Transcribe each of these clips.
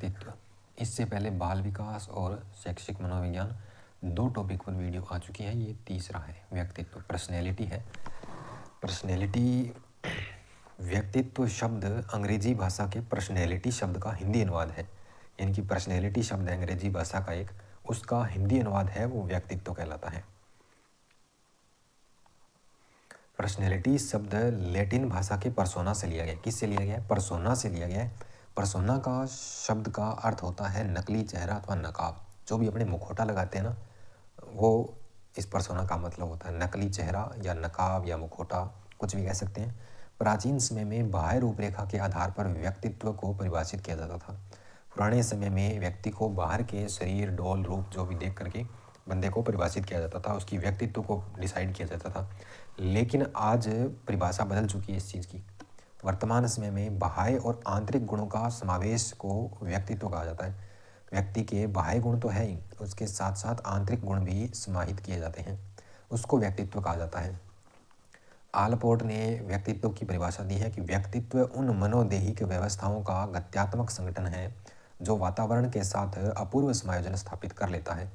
व्यक्तित्व। इससे पहले बाल विकास और शैक्षिक मनोविज्ञान दो टॉपिक पर वीडियो आ चुकी है। ये तीसरा है व्यक्तित्व, पर्सनैलिटी है। पर्सनैलिटी, व्यक्तित्व शब्द अंग्रेजी भाषा के पर्सनैलिटी शब्द का हिंदी अनुवाद है। यानी कि पर्सनैलिटी शब्द है अंग्रेजी भाषा का एक, उसका हिंदी अनुवाद है वो व्यक्तित्व कहलाता है। पर्सनैलिटी शब्द लैटिन भाषा के पर्सोना से लिया गया। किससे लिया गया है? पर्सोना से लिया गया है। पर्सोना का शब्द का अर्थ होता है नकली चेहरा अथवा नकाब। जो भी अपने मुखौटा लगाते हैं ना, वो इस पर्सोना का मतलब होता है नकली चेहरा या नकाब या मुखौटा, कुछ भी कह सकते हैं। प्राचीन समय में बाह्य रूपरेखा के आधार पर व्यक्तित्व को परिभाषित किया जाता था। पुराने समय में व्यक्ति को बाहर के शरीर, डोल, रूप जो भी देख करके बंदे को परिभाषित किया जाता था, उसकी व्यक्तित्व को डिसाइड किया जाता था। लेकिन आज परिभाषा बदल चुकी है इस चीज़ की। वर्तमान समय में बाह्य और आंतरिक गुणों का समावेश को व्यक्तित्व कहा जाता है। व्यक्ति के बाह्य गुण तो है ही, उसके साथ साथ आंतरिक गुण भी समाहित किए जाते हैं, उसको व्यक्तित्व कहा जाता है। आलपोर्ट ने व्यक्तित्व की परिभाषा दी है कि व्यक्तित्व उन मनोदैहिक व्यवस्थाओं का गत्यात्मक संगठन है जो वातावरण के साथ अपूर्व समायोजन स्थापित कर लेता है।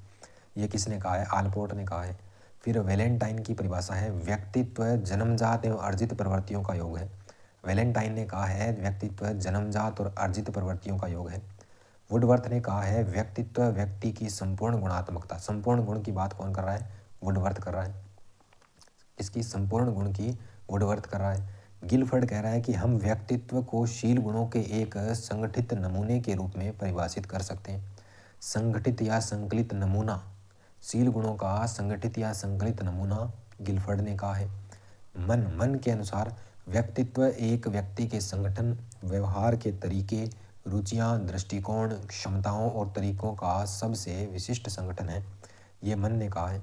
ये किसने कहा है? आलपोर्ट ने कहा है। फिर वैलेंटाइन की परिभाषा है व्यक्तित्व जन्मजात एवं अर्जित प्रवृत्तियों का योग है। वैलेंटाइन ने कहा है व्यक्तित्व जन्मजात और अर्जित प्रवृत्तियों का योग है। वुडवर्थ ने कहा है व्यक्तित्व व्यक्ति की संपूर्ण गुणात्मकता। संपूर्ण गुण की बात कौन कर रहा है? वुडवर्थ कर रहा है। इसकी संपूर्ण गुण की वुडवर्थ कर रहा है। गिलफर्ड कह रहा है कि हम व्यक्तित्व को शील गुणों के एक संगठित नमूने के रूप में परिभाषित कर सकते हैं। संगठित या संकलित नमूना, शील गुणों का संगठित या संकलित नमूना गिलफर्ड ने कहा है। मन के अनुसार व्यक्तित्व एक व्यक्ति के संगठन, व्यवहार के तरीके, रुचियां, दृष्टिकोण, क्षमताओं और तरीकों का सबसे विशिष्ट संगठन है। ये मन ने कहा है,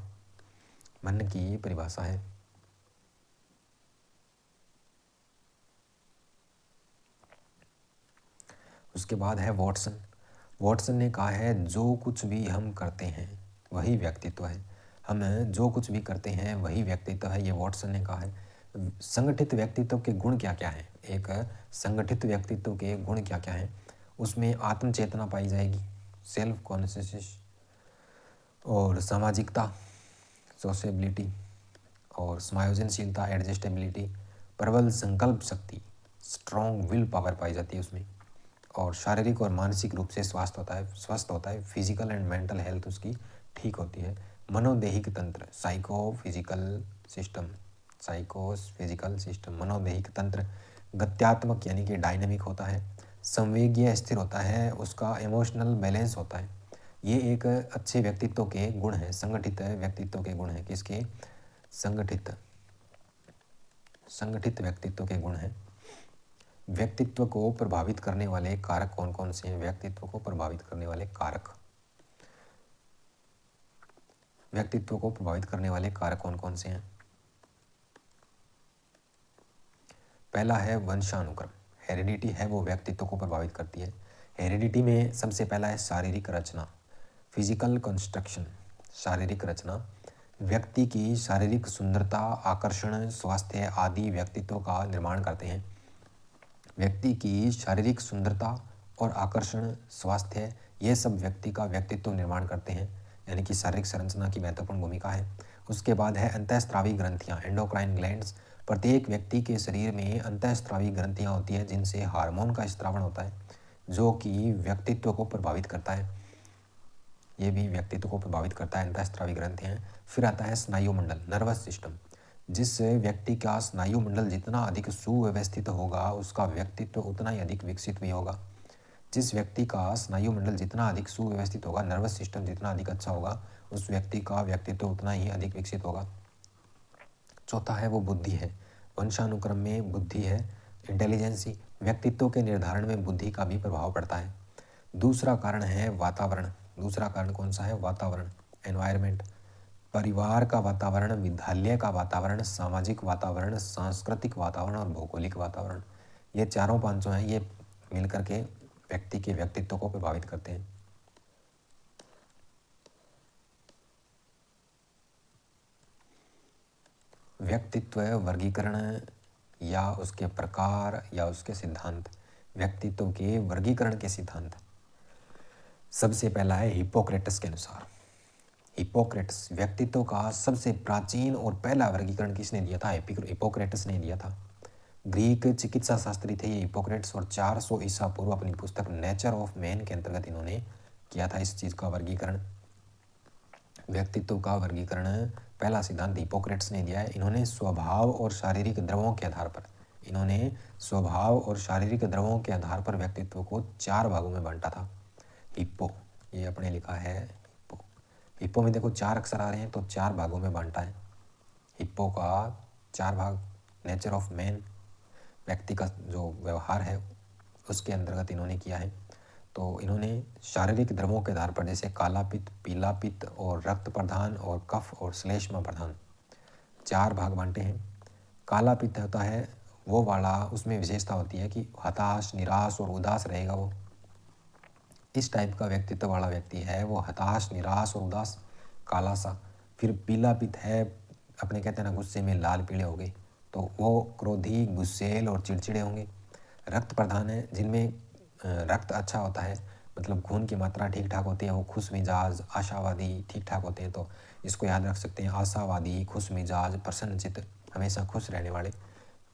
मन की परिभाषा है। उसके बाद है वॉटसन। वॉटसन ने कहा है जो कुछ भी हम करते हैं वही व्यक्तित्व है। हम जो कुछ भी करते हैं वही व्यक्तित्व है, ये वॉटसन ने कहा है। संगठित व्यक्तित्व के गुण क्या क्या हैं? एक संगठित व्यक्तित्व के गुण क्या क्या हैं? उसमें आत्मचेतना पाई जाएगी, सेल्फ कॉन्शियस, और सामाजिकता, सोशेबिलिटी, और समायोजनशीलता, एडजस्टेबिलिटी, प्रबल संकल्प शक्ति, स्ट्रॉन्ग विल पावर पाई जाती है उसमें, और शारीरिक और मानसिक रूप से स्वस्थ होता है। फिजिकल एंड मेंटल हेल्थ उसकी ठीक होती है। मनोदैहिक तंत्र, साइको फिजिकल सिस्टम, मनोदैहिक तंत्र गत्यात्मक यानी कि डायनेमिक होता है। संवेगीय स्थिर होता है, उसका इमोशनल बैलेंस होता है। ये एक अच्छे व्यक्तित्व के गुण हैं, संगठित व्यक्तित्व के गुण हैं। किसके? संगठित व्यक्तित्व के गुण हैं। व्यक्तित्व को प्रभावित करने वाले कारक कौन कौन से हैं? व्यक्तित्व को प्रभावित करने वाले कारक, व्यक्तित्व को प्रभावित करने वाले कारक कौन कौन से हैं? पहला है वंशानुक्रम। हेरिडिटी है वो व्यक्तित्व को प्रभावित करती है। हेरिडिटी में सबसे पहला है शारीरिक रचना, फिजिकल कंस्ट्रक्शन। शारीरिक रचना व्यक्ति की शारीरिक सुंदरता, आकर्षण, स्वास्थ्य आदि व्यक्तित्व का निर्माण करते हैं। व्यक्ति की शारीरिक सुंदरता और आकर्षण, स्वास्थ्य, ये सब व्यक्ति का व्यक्तित्व निर्माण करते हैं, यानी कि शारीरिक संरचना की महत्वपूर्ण भूमिका है। उसके बाद है अंतःस्रावी ग्रंथियाँ, एंडोक्राइन ग्लैंड्स। प्रत्येक व्यक्ति के शरीर में अंतःस्रावी ग्रंथियाँ होती हैं जिनसे हार्मोन का स्त्रावण होता है, जो कि व्यक्तित्व को प्रभावित करता है। ये भी व्यक्तित्व को प्रभावित करता है, अंतःस्रावी ग्रंथियाँ। फिर आता है स्नायु मंडल, नर्वस सिस्टम। जिस व्यक्ति का स्नायु मंडल जितना अधिक सुव्यवस्थित होगा उसका व्यक्तित्व उतना ही अधिक विकसित भी होगा। जिस व्यक्ति का स्नायु मंडल जितना अधिक सुव्यवस्थित होगा, नर्वस सिस्टम जितना अधिक अच्छा होगा, उस व्यक्ति का व्यक्तित्व उतना ही अधिक विकसित होगा। चौथा है वो बुद्धि है। वंशानुक्रम में बुद्धि है, इंटेलिजेंसी। व्यक्तित्व के निर्धारण में बुद्धि का भी प्रभाव पड़ता है। दूसरा कारण है वातावरण। दूसरा कारण कौन सा है? वातावरण, एनवायरमेंट। परिवार का वातावरण, विद्यालय का वातावरण, सामाजिक वातावरण, सांस्कृतिक वातावरण और भौगोलिक वातावरण, ये चारों पांचों हैं, ये मिलकर के व्यक्ति के व्यक्तित्व को प्रभावित करते हैं। व्यक्तित्व वर्गीकरण या उसके प्रकार या उसके सिद्धांत, व्यक्तित्व के वर्गीकरण के सिद्धांत। सबसे पहला है हिप्पोक्रेटस के अनुसार। हिप्पोक्रेटस व्यक्तित्व का सबसे प्राचीन और पहला वर्गीकरण किसने दिया था? हिप्पोक्रेटस ने दिया था। ग्रीक चिकित्सा शास्त्री थे ये हिप्पोक्रेटस, और 400 ईसा पूर्व अपनी पुस्तक नेचर ऑफ मैन के अंतर्गत इन्होंने किया था इस चीज़ का वर्गीकरण। व्यक्तित्व का वर्गीकरण पहला सिद्धांत हिप्पोक्रेटस ने दिया है। इन्होंने स्वभाव और शारीरिक द्रव्यों के आधार पर व्यक्तित्व को 4 भागों में बांटा था। हिप्पो, ये अपने लिखा है हिप्पो। हिप्पो में देखो 4 अक्षर आ रहे हैं, तो 4 भागों में बांटा है। हिप्पो का 4 भाग, नेचर ऑफ मैन, व्यक्ति का जो व्यवहार है उसके अंतर्गत इन्होंने किया है। तो इन्होंने शारीरिक द्रव्यों के आधार पर, जैसे काला पित्त, पीला पित्त और रक्त प्रधान और कफ और श्लेष्मा प्रधान, 4 भाग बांटे हैं। काला पित्त होता है वो वाला, उसमें विशेषता होती है कि हताश, निराश और उदास रहेगा वो। इस टाइप का व्यक्तित्व वाला व्यक्ति है वो, हताश, निराश और उदास, काला सा। फिर पीला पित्त है, अपने कहते हैं ना गुस्से में लाल पीले हो गए, तो वो क्रोधी, गुस्सेल और चिड़चिड़े होंगे। रक्त प्रधान है, जिनमें रक्त अच्छा होता है, मतलब खून की मात्रा ठीक ठाक होती है, वो खुश मिजाज, आशावादी ठीक ठाक होते हैं। तो इसको याद रख सकते हैं, आशावादी, खुश मिजाज, प्रसन्नचित्त, हमेशा खुश रहने वाले।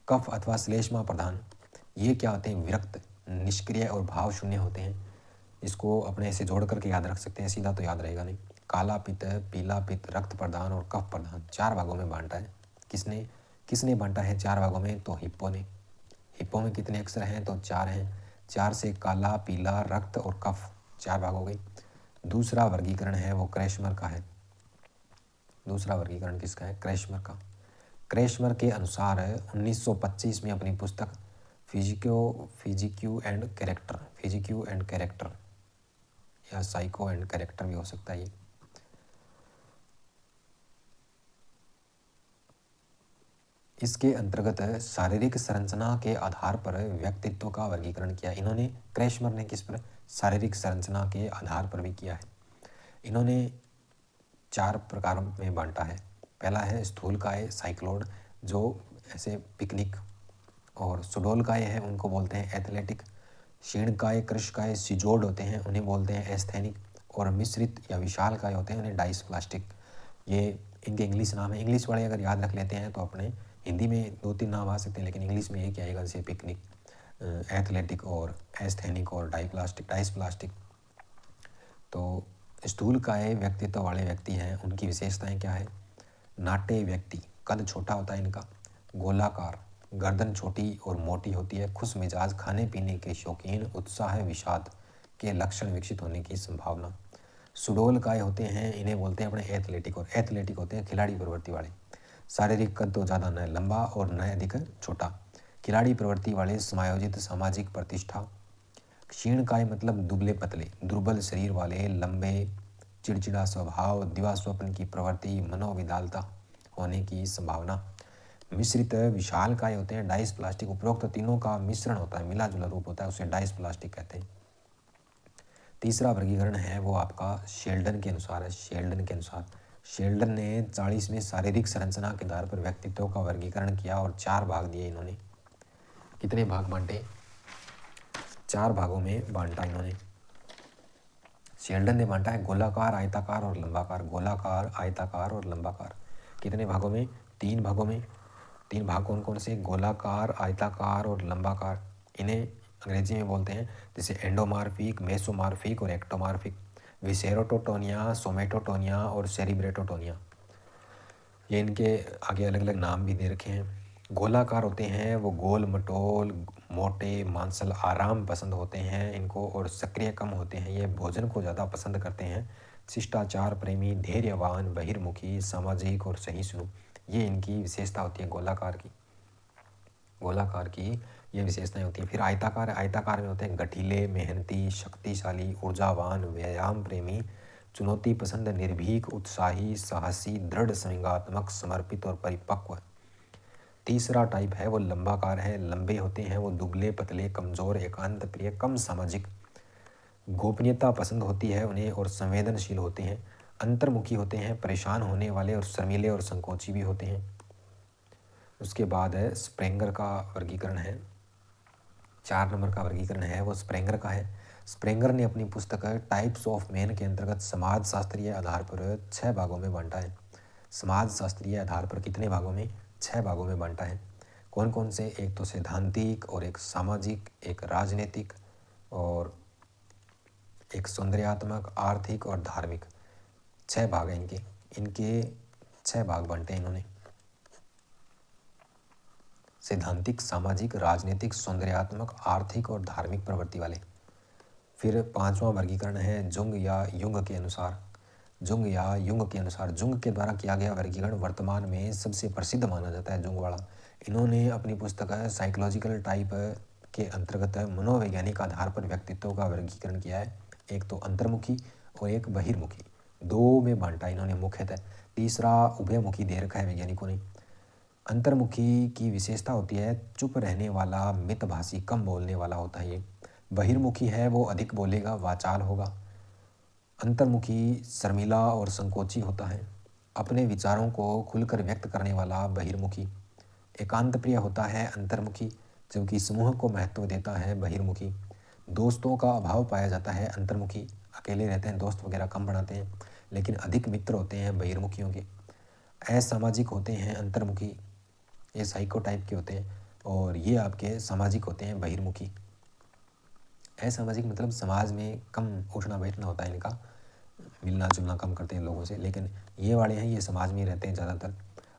कफ अथवा श्लेष्मा प्रधान, ये क्या होते हैं? विरक्त, निष्क्रिय और भाव शून्य होते हैं। इसको अपने ऐसे जोड़ करके याद रख सकते हैं, सीधा तो याद रहेगा नहीं। काला पित्त, पीला पित्त, रक्त प्रधान और कफ प्रधान 4 भागों में बांटा है। किसने बांटा है 4 भागों में? तो हिप्पो ने। हिप्पो में कितने अक्षर हैं? तो 4 हैं। 4 से काला, पीला, रक्त और कफ 4 भाग हो गई। दूसरा वर्गीकरण है वो क्रेशमर का है। दूसरा वर्गीकरण किसका है? क्रेशमर का। क्रेशमर के अनुसार 1925 में अपनी पुस्तक फिजिक्यू एंड कैरेक्टर या साइको एंड कैरेक्टर भी हो सकता है ये। इसके अंतर्गत शारीरिक संरचना के आधार पर व्यक्तित्व का वर्गीकरण किया इन्होंने। क्रेशमर ने किस पर? शारीरिक संरचना के आधार पर भी किया है। इन्होंने 4 प्रकारों में बांटा है। पहला है स्थूलकाय, साइक्लोड, जो ऐसे पिकनिक, और सुडोलकाय है, उनको बोलते हैं एथलेटिक। क्षीणकाय, कृशकाय, सिजोड होते हैं, उन्हें बोलते हैं एस्थेनिक। और मिश्रित या विशालकाय होते हैं, उन्हें डाइसप्लास्टिक। ये इनके इंग्लिश नाम है। इंग्लिश वाले अगर याद रख लेते हैं तो अपने हिंदी में 2-3 नाम आ सकते हैं, लेकिन इंग्लिश में एक ही आएगा, जैसे पिकनिक, एथलेटिक और एस्थेनिक और डाइसप्लास्टिक। तो स्थूलकाय व्यक्तित्व वाले व्यक्ति हैं, उनकी विशेषताएं क्या है? नाटे व्यक्ति, कद छोटा होता है इनका, गोलाकार, गर्दन छोटी और मोटी होती है, खुश मिजाज, खाने पीने के शौकीन, उत्साह, विषाद के लक्षण विकसित होने की संभावना। सुडोलकाय होते हैं, इन्हें बोलते हैं अपने एथलेटिक, और एथलेटिक होते हैं खिलाड़ी प्रवृत्ति वाले। शारीरिक कद तो ज़्यादा न लंबा और न अधिक छोटा। खिलाड़ी प्रवृत्ति वाले, समायोजित सामाजिक प्रतिष्ठा। क्षीणकाय मतलब दुबले पतले, दुर्बल शरीर वाले, लंबे, चिड़चिड़ा स्वभाव, दिवा स्वप्न की प्रवृत्ति, मनोविदालता होने की संभावना। मिश्रित विशालकाय होते हैं, डाइस प्लास्टिक, उपरोक्त तीनों का मिश्रण होता है, मिला जुला रूप होता है, उसे डाइस प्लास्टिक कहते हैं। तीसरा वर्गीकरण है वो आपका शेल्डन के अनुसार है। शेल्डन ने 40 में शारीरिक संरचना के आधार पर व्यक्तित्व का वर्गीकरण किया और 4 भाग दिए इन्होंने। कितने भाग बांटे? 4 भागों में बांटा इन्होंने। शेल्डन ने बांटा है गोलाकार, आयताकार और लंबाकार। गोलाकार, आयताकार और लंबाकार। कितने भागों में? 3 भागों में। 3 भाग कौन कौन से? गोलाकार, आयताकार और लंबाकार। इन्हें अंग्रेजी में बोलते हैं जैसे एंडोमार्फिक, मेसोमार्फिक और एक्टोमार्फिक। विसेरोटोटोनिया, सोमेटोटोनिया और सेरिब्रेटोटोनिया, ये इनके आगे अलग अलग नाम भी दे रखे हैं। गोलाकार होते हैं वो गोल मटोल, मोटे, मांसल, आराम पसंद होते हैं इनको, और सक्रिय कम होते हैं। ये भोजन को ज़्यादा पसंद करते हैं। शिष्टाचार प्रेमी, धैर्यवान, बहिर्मुखी, सामाजिक और सहिष्णु, ये इनकी विशेषता होती है गोलाकार की ये विशेषताएं होती हैं। फिर आयताकार में होते हैं गठीले, मेहनती, शक्तिशाली, ऊर्जावान, व्यायाम प्रेमी, चुनौती पसंद, निर्भीक, उत्साही, साहसी, दृढ़ संवेगात्मक, समर्पित और परिपक्व। तीसरा टाइप है वो लंबाकार है। लंबे होते हैं वो दुबले पतले, कमजोर, एकांत प्रिय, कम सामाजिक, गोपनीयता पसंद होती है उन्हें और संवेदनशील होते हैं। अंतर्मुखी होते हैं, परेशान होने वाले और शर्मीले और संकोची भी होते हैं। उसके बाद है स्प्रेंगर का वर्गीकरण है। 4 नंबर का वर्गीकरण है वो स्प्रेंगर का है। स्प्रेंगर ने अपनी पुस्तक टाइप्स ऑफ मैन के अंतर्गत समाज शास्त्रीय आधार पर 6 भागों में बांटा है। समाज शास्त्रीय आधार पर कितने भागों में? 6 भागों में बांटा है। कौन कौन से? एक तो सैद्धांतिक, और एक सामाजिक, एक राजनीतिक, और एक सौंदर्यात्मक, आर्थिक और धार्मिक। 6 भाग हैं इनके 6 भाग बांटे इन्होंने। सैद्धांतिक, सामाजिक, राजनीतिक, सौंदर्यात्मक, आर्थिक और धार्मिक प्रवृत्ति वाले। फिर 5वां वर्गीकरण है जुंग या युंग के अनुसार। जुंग या युंग के अनुसार, जुंग के द्वारा किया गया वर्गीकरण वर्तमान में सबसे प्रसिद्ध माना जाता है, जुंग वाला। इन्होंने अपनी पुस्तक साइकोलॉजिकल टाइप के अंतर्गत मनोवैज्ञानिक आधार पर व्यक्तित्व का वर्गीकरण किया है। एक तो अंतर्मुखी और एक बहिर्मुखी, 2 में बांटा इन्होंने मुख्यतः। तीसरा उभयमुखी दे रखा है वैज्ञानिकों ने। अंतर्मुखी की विशेषता होती है चुप रहने वाला, मितभाषी, कम बोलने वाला होता है ये। बहिर्मुखी है वो अधिक बोलेगा, वाचाल होगा। अंतर्मुखी शर्मीला और संकोची होता है। अपने विचारों को खुलकर व्यक्त करने वाला बहिर्मुखी। एकांत प्रिय होता है अंतर्मुखी, जबकि समूह को महत्व देता है बहिर्मुखी। दोस्तों का अभाव पाया जाता है अंतर्मुखी, अकेले रहते हैं, दोस्त वगैरह कम बनाते हैं, लेकिन अधिक मित्र होते हैं बहिर्मुखियों के। असामाजिक होते हैं अंतर्मुखी, ये साइको टाइप के होते हैं, और ये आपके सामाजिक होते हैं बहिर्मुखी। असामाजिक मतलब समाज में कम उठना बैठना होता है इनका, मिलना जुलना कम करते हैं लोगों से, लेकिन ये वाले हैं ये समाज में रहते हैं ज़्यादातर।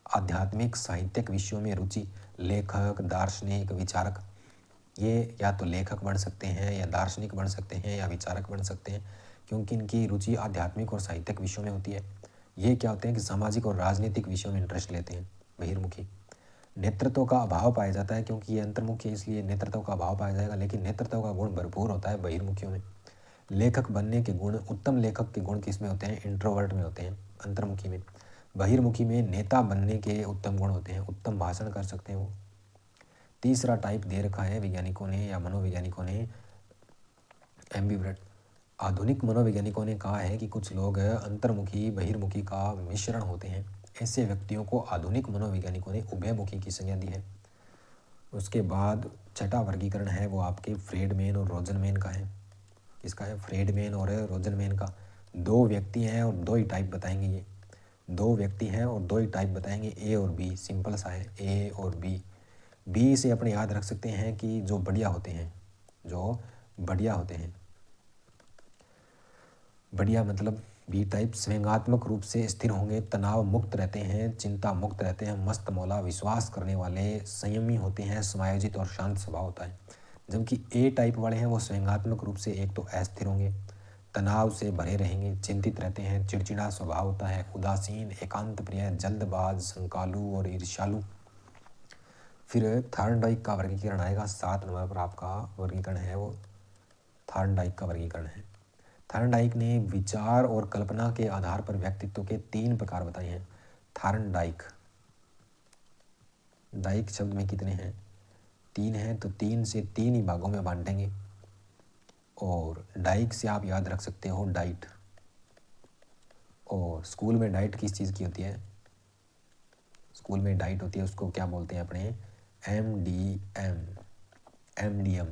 आध्यात्मिक साहित्यिक विषयों में रुचि, लेखक, दार्शनिक, विचारक। ये या तो लेखक बन सकते हैं, या दार्शनिक बन सकते हैं, या विचारक बन सकते हैं, क्योंकि इनकी रुचि आध्यात्मिक और साहित्यिक विषयों में होती है। ये क्या होते हैं कि सामाजिक और राजनीतिक विषयों में इंटरेस्ट लेते हैं बहिर्मुखी। नेतृत्व का अभाव पाया जाता है, क्योंकि ये अंतर्मुखी है इसलिए नेतृत्व का अभाव पाया जाएगा, लेकिन नेतृत्व का गुण भरपूर होता है बहिर्मुखियों में। लेखक बनने के गुण, उत्तम लेखक के गुण किस में होते हैं? इंट्रोवर्ट में होते हैं, अंतर्मुखी में। बहिर्मुखी में नेता बनने के उत्तम गुण होते हैं, उत्तम भाषण कर सकते हैं वो। तीसरा टाइप दे रखा है वैज्ञानिकों ने या मनोवैज्ञानिकों ने, एम्बिवर्ट। आधुनिक मनोवैज्ञानिकों ने कहा है कि कुछ लोग अंतर्मुखी बहिर्मुखी का मिश्रण होते हैं। ऐसे व्यक्तियों को आधुनिक मनोवैज्ञानिकों ने उभयमुखी की संज्ञा दी है। उसके बाद 6ठा वर्गीकरण है वो आपके फ्रेडमैन और रोजनमैन का है। इसका है फ्रेडमैन और रोजनमैन का। 2 व्यक्ति हैं और 2 ही टाइप बताएंगे ये। 2 व्यक्ति हैं और 2 ही टाइप बताएंगे, ए और बी। सिंपल सा है, ए और बी। बी से अपने याद रख सकते हैं कि जो बढ़िया होते हैं, जो बढ़िया होते हैं। बढ़िया मतलब बी टाइप स्वयंगात्मक रूप से स्थिर होंगे, तनाव मुक्त रहते हैं, चिंता मुक्त रहते हैं, मस्त मौला, विश्वास करने वाले, संयमी होते हैं, समायोजित और शांत स्वभाव होता है। जबकि ए टाइप वाले हैं वो स्वयंगात्मक रूप से एक तो अस्थिर होंगे, तनाव से भरे रहेंगे, चिंतित रहते हैं, चिड़चिड़ा स्वभाव होता है, उदासीन, एकांत प्रिय, जल्दबाज, संकालू और ईर्ष्यालु। फिर थॉर्नडाइक का वर्गीकरण आएगा, 7 नंबर पर आपका वर्गीकरण है वो थॉर्नडाइक का वर्गीकरण है। थॉर्नडाइक ने विचार और कल्पना के आधार पर व्यक्तित्व के 3 प्रकार बताए हैं। थॉर्नडाइक, डाइक शब्द में कितने हैं? 3 हैं, तो 3 से 3 ही भागों में बांटेंगे। और डाइक से आप याद रख सकते हो डाइट। और स्कूल में डाइट किस चीज़ की होती है? स्कूल में डाइट होती है, उसको क्या बोलते हैं अपने? एमडीएम।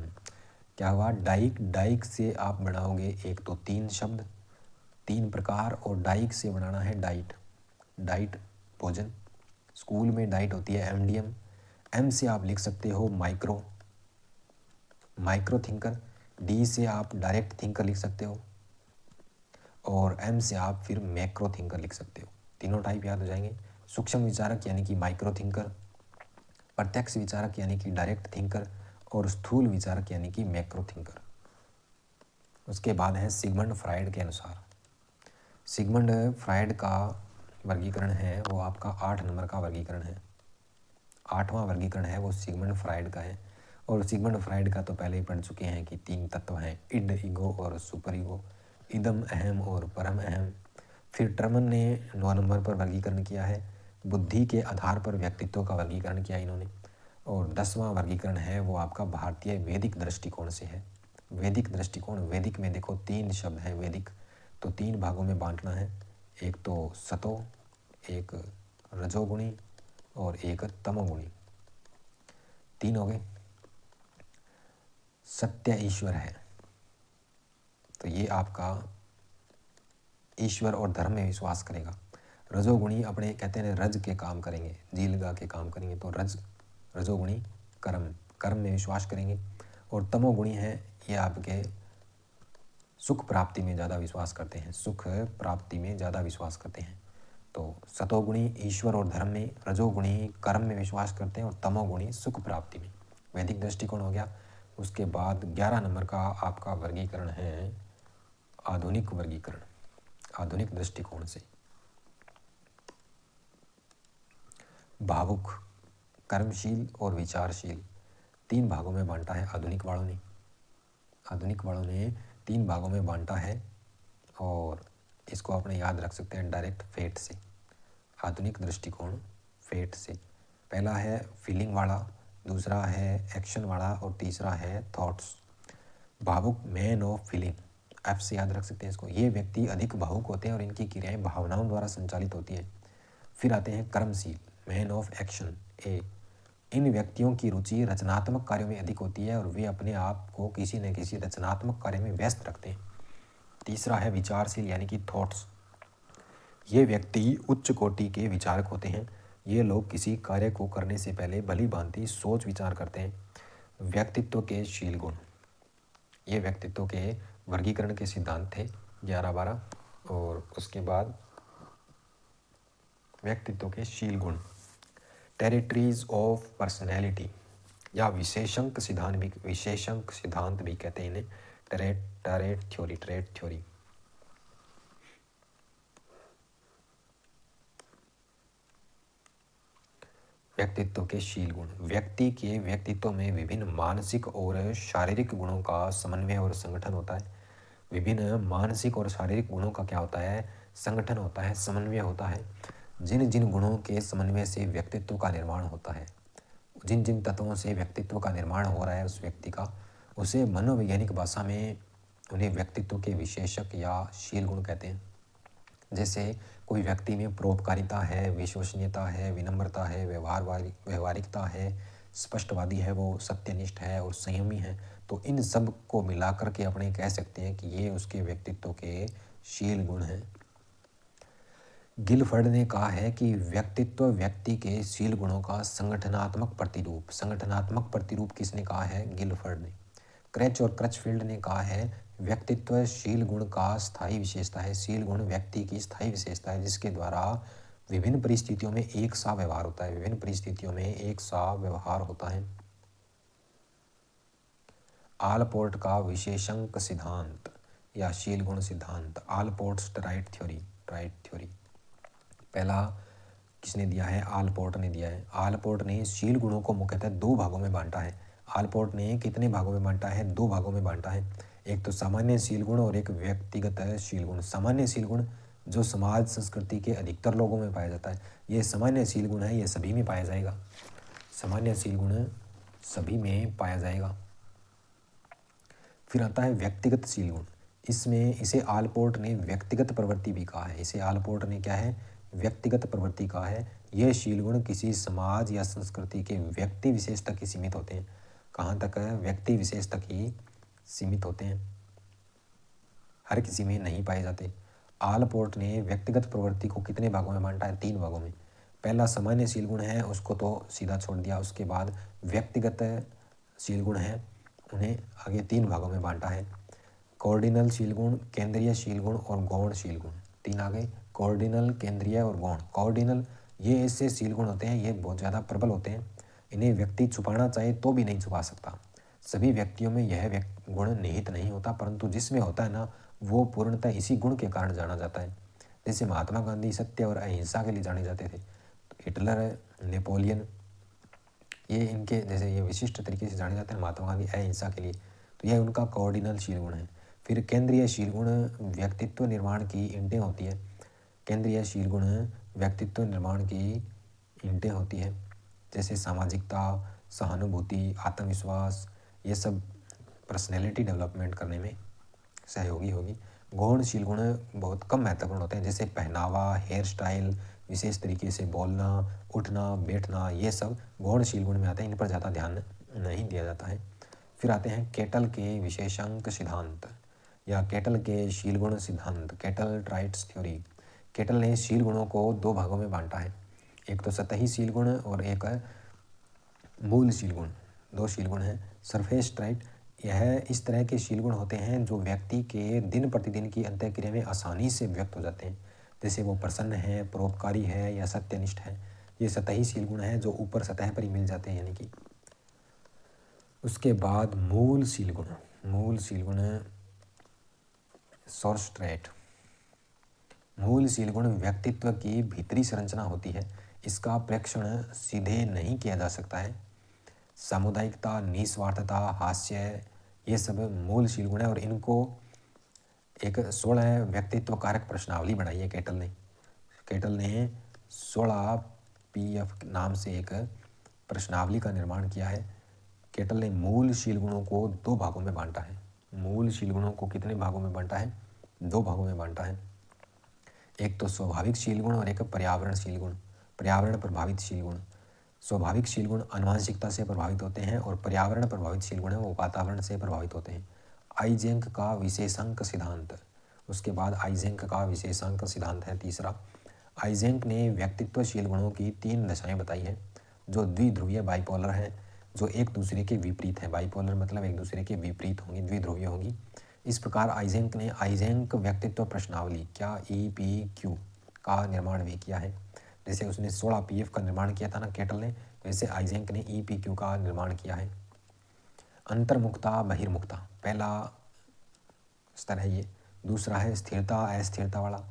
क्या हुआ? डाइक। डाइक से आप बनाओगे एक तो 3 शब्द, 3 प्रकार, और डाइक से बनाना है डाइट। डाइट भोजन। स्कूल में डाइट होती है एमडीएम। एम से आप लिख सकते हो माइक्रो, माइक्रो थिंकर। डी से आप डायरेक्ट थिंकर लिख सकते हो, और एम से आप फिर मैक्रो थिंकर लिख सकते हो। तीनों टाइप याद हो जाएंगे। सूक्ष्म विचारक यानी कि माइक्रो थिंकर, प्रत्यक्ष विचारक यानी कि डायरेक्ट थिंकर, और स्थूल विचारक यानी कि मैक्रो थिंकर। उसके बाद है सिगमंड फ्राइड के अनुसार। सिगमंड फ्राइड का वर्गीकरण है वो आपका 8 नंबर का वर्गीकरण है। 8वां वर्गीकरण है वो सिगमंड फ्राइड का है। और सिगमंड फ्राइड का तो पहले ही पढ़ चुके हैं कि 3 तत्व हैं, इड, ईगो और सुपर ईगो, इदम अहम और परम अहम। फिर टर्मन ने 9 नंबर पर वर्गीकरण किया है, बुद्धि के आधार पर व्यक्तित्व का वर्गीकरण किया इन्होंने। और 10वां वर्गीकरण है वो आपका भारतीय वैदिक दृष्टिकोण से है। वैदिक दृष्टिकोण, वैदिक में देखो 3 शब्द हैं वैदिक, तो 3 भागों में बांटना है। एक तो सतो, एक रजोगुणी और एक तमोगुणी। 3 हो गए। सत्य ईश्वर है, तो ये आपका ईश्वर और धर्म में विश्वास करेगा। रजोगुणी अपने कहते हैं रज के काम करेंगे, जी लगा के काम करेंगे, तो रजोगुणी कर्म में विश्वास करेंगे। और तमोगुणी है ये आपके सुख प्राप्ति में ज़्यादा विश्वास करते हैं, सुख प्राप्ति में ज़्यादा विश्वास करते हैं। तो सतोगुणी ईश्वर और धर्म में, रजोगुणी कर्म में विश्वास करते हैं और तमोगुणी सुख प्राप्ति में। वैदिक दृष्टिकोण हो गया। उसके बाद 11 नंबर का आपका वर्गीकरण है आधुनिक वर्गीकरण, आधुनिक दृष्टिकोण से। भावुक, कर्मशील और विचारशील 3 भागों में बांटा है आधुनिक वालों ने। आधुनिक वालों ने 3 भागों में बांटा है और इसको आपने याद रख सकते हैं डायरेक्ट फेट से। आधुनिक दृष्टिकोण फेट से, पहला है फीलिंग वाला, दूसरा है एक्शन वाला और तीसरा है थॉट्स। भावुक मैन ऑफ फीलिंग, एफ से याद रख सकते हैं इसको। ये व्यक्ति अधिक भावुक होते हैं और इनकी क्रियाएं भावनाओं द्वारा संचालित होती है। फिर आते हैं कर्मशील, मैन ऑफ एक्शन, ए। इन व्यक्तियों की रुचि रचनात्मक कार्यों में अधिक होती है और वे अपने आप को किसी न किसी रचनात्मक कार्य में व्यस्त रखते हैं। तीसरा है विचारशील यानी कि थॉट्स। ये व्यक्ति उच्च कोटि के विचारक होते हैं। ये लोग किसी कार्य को करने से पहले भली भांति सोच विचार करते हैं। व्यक्तित्व के शील गुण, ये व्यक्तित्व के वर्गीकरण के सिद्धांत थे 11-12। और उसके बाद व्यक्तित्व के शील गुण, टेरिटरीज ऑफ पर्सनैलिटी या विशेषांक सिद्धांत भी कहते हैं इन्हें, ट्रेट थ्योरी। व्यक्तित्व के शील गुण, व्यक्ति के व्यक्तित्व में विभिन्न मानसिक और शारीरिक गुणों का समन्वय और संगठन होता है। विभिन्न मानसिक और शारीरिक गुणों का क्या होता है, संगठन होता है, समन्वय होता है। जिन जिन गुणों के समन्वय से व्यक्तित्व का निर्माण होता है, जिन जिन तत्वों से व्यक्तित्व का निर्माण हो रहा है उस व्यक्ति का, उसे मनोवैज्ञानिक भाषा में उन्हें व्यक्तित्व के विशेषक या शील गुण कहते हैं। जैसे कोई व्यक्ति में परोपकारिता है, विश्वसनीयता है, विनम्रता है, व्यवहारिकता है, स्पष्टवादी है, वो सत्यनिष्ठ है और संयमी है, तो इन सब को मिलाकर के अपने कह सकते हैं कि ये उसके व्यक्तित्व के शील गुण हैं। गिलफर्ड ने कहा है कि व्यक्तित्व व्यक्ति के शील गुणों का संगठनात्मक प्रतिरूप किसने कहा है, गिलफर्ड ने। क्रच और क्रचफील्ड ने कहा है व्यक्तित्व शील गुण का स्थायी विशेषता है। शील गुण व्यक्ति की स्थायी विशेषता है जिसके द्वारा विभिन्न परिस्थितियों में एक सा व्यवहार होता है, आलपोर्ट का विशेषांक सिद्धांत या शील गुण सिद्धांत, आलपोर्ट्स राइट थ्योरी। पहला किसने दिया है, आलपोर्ट ने दिया है। आलपोर्ट ने शील गुणों को मुख्यतः 2 भागों में बांटा है। आलपोर्ट ने कितने भागों में बांटा है, 2 भागों में बांटा है। एक तो सामान्य शील गुण और एक व्यक्तिगत शील गुण। सामान्य शील गुण जो समाज संस्कृति के अधिकतर लोगों में पाया जाता है, ये सामान्य शील गुण है, ये सभी में पाया जाएगा। सामान्य शील गुण सभी में पाया जाएगा। फिर आता है व्यक्तिगत शील गुण। इसे आलपोर्ट ने व्यक्तिगत प्रवृत्ति भी कहा है। इसे आलपोर्ट ने क्या है, व्यक्तिगत प्रवृत्ति कहा है। यह शील गुण किसी समाज या संस्कृति के व्यक्ति विशेष तक ही सीमित होते हैं। कहाँ तक, व्यक्ति विशेष तक ही सीमित होते हैं, हर किसी में नहीं पाए जाते। आलपोर्ट ने व्यक्तिगत प्रवृत्ति को कितने भागों में बांटा है, 3 भागों में। पहला सामान्य शील गुण है, उसको तो सीधा छोड़ दिया। उसके बाद व्यक्तिगत शील गुण है, उन्हें आगे 3 भागों में बांटा है। कॉर्डिनल शील गुण, केंद्रीय शील गुण और गौण शील गुण। 3 आ गए, कॉर्डिनल, केंद्रीय और गौण। कॉर्डिनल ये ऐसे शील गुण होते हैं, ये बहुत ज़्यादा प्रबल होते हैं। इन्हें व्यक्ति छुपाना चाहे तो भी नहीं छुपा सकता। सभी व्यक्तियों में यह गुण निहित नहीं होता, परंतु जिसमें होता है ना, वो पूर्णतः इसी गुण के कारण जाना जाता है। जैसे महात्मा गांधी सत्य और अहिंसा के लिए जाने जाते थे, हिटलर, नेपोलियन, ये इनके जैसे ये विशिष्ट तरीके से जाने जाते हैं। महात्मा गांधी अहिंसा के लिए, तो यह उनका कॉर्डिनल शील गुण है। फिर केंद्रीय शील गुण व्यक्तित्व निर्माण की ईंटें होती है। केंद्रीय शील गुण व्यक्तित्व निर्माण की ईंटें होती है, जैसे सामाजिकता, सहानुभूति, आत्मविश्वास, ये सब पर्सनैलिटी डेवलपमेंट करने में सहयोगी होगी। गौण शील गुण बहुत कम महत्वपूर्ण होते हैं, जैसे पहनावा, हेयर स्टाइल, विशेष तरीके से बोलना, उठना, बैठना, ये सब गौण शील गुण में आते हैं। इन पर ज़्यादा ध्यान नहीं दिया जाता है। फिर आते हैं केटल के विशेषांक सिद्धांत। या केटल के शील गुण सिद्धांत, केटल ट्राइट्स थ्योरी। केटल ने शील गुणों को दो भागों में बांटा है, एक तो सतही शील गुण और एक मूल शील गुण। दो शील गुण हैं। सरफेस ट्राइट, यह इस तरह के शील गुण होते हैं जो व्यक्ति के दिन प्रतिदिन की अंतःक्रिया में आसानी से व्यक्त हो जाते हैं, जैसे वो प्रसन्न है, परोपकारी है या सत्यनिष्ठ है। ये सतही शील गुण है जो ऊपर सतह पर ही मिल जाते हैं, यानी कि। उसके बाद मूल शील गुण, मूल शील गुण सोर्स ट्रेट। मूल शील गुण व्यक्तित्व की भीतरी संरचना होती है, इसका प्रेक्षण सीधे नहीं किया जा सकता है। सामुदायिकता, निस्वार्थता, हास्य, ये सब मूल शील गुण है और इनको एक 16 व्यक्तित्व कारक प्रश्नावली बनाई है केटल ने। केटल ने 16 PF नाम से एक प्रश्नावली का निर्माण किया है। केटल ने मूल शील गुणों को दो भागों में बांटा है। मूल शील गुणों को कितने भागों में बांटा है? दो भागों में बांटा है। एक तो स्वाभाविक शील गुण और एक पर्यावरण शील गुण, पर्यावरण प्रभावित शील गुण। स्वाभाविक शील गुण आनुवंशिकता से प्रभावित होते हैं और पर्यावरण प्रभावित शील गुण है वो वातावरण से प्रभावित होते हैं। आइजेंक का विशेषांक सिद्धांत, उसके बाद आइजेंक का विशेषांक सिद्धांत है तीसरा। आइजेंक ने व्यक्तित्वशील गुणों की 3 दशाएं बताई हैं जो द्विध्रुवीय बाइपोलर हैं, जो एक दूसरे के विपरीत हैं। बाइपोलर मतलब एक दूसरे के विपरीत होंगी, द्विध्रुवीय होंगी। इस प्रकार आइजेंक ने आइजेंक व्यक्तित्व प्रश्नावली, क्या EPQ, का निर्माण भी किया है। जैसे उसने 16 PF का निर्माण किया था ना केटल ने, वैसे आइजेंक ने EPQ का निर्माण किया है। अंतर्मुखता, बहिर्मुखता, पहला स्तर है ये। दूसरा है स्थिरता, अस्थिरता वाला।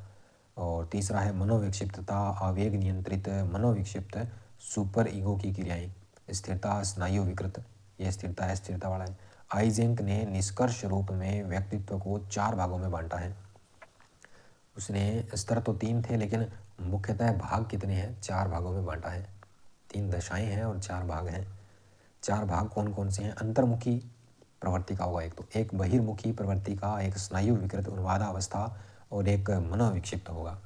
और तीसरा है मनोविक्षिप्तता, आवेग नियंत्रित मनोविक्षिप्त सुपर ईगो की क्रियाएं। स्थिरता, स्नायु विकृत, ये स्थिरता अस्थिरता वाला है। आइजेंक ने निष्कर्ष रूप में व्यक्तित्व को 4 भागों में बांटा है। उसने स्तर तो 3 थे लेकिन मुख्यतः भाग कितने हैं? 4 भागों में बांटा है। 3 दशाएं हैं और 4 भाग हैं। 4 भाग कौन कौन से हैं? अंतर्मुखी प्रवृत्ति का होगा एक तो, एक बहिर्मुखी प्रवृत्ति का, एक स्नायु विकृत उन्मादावस्था और एक मनोविक्षिप्त होगा।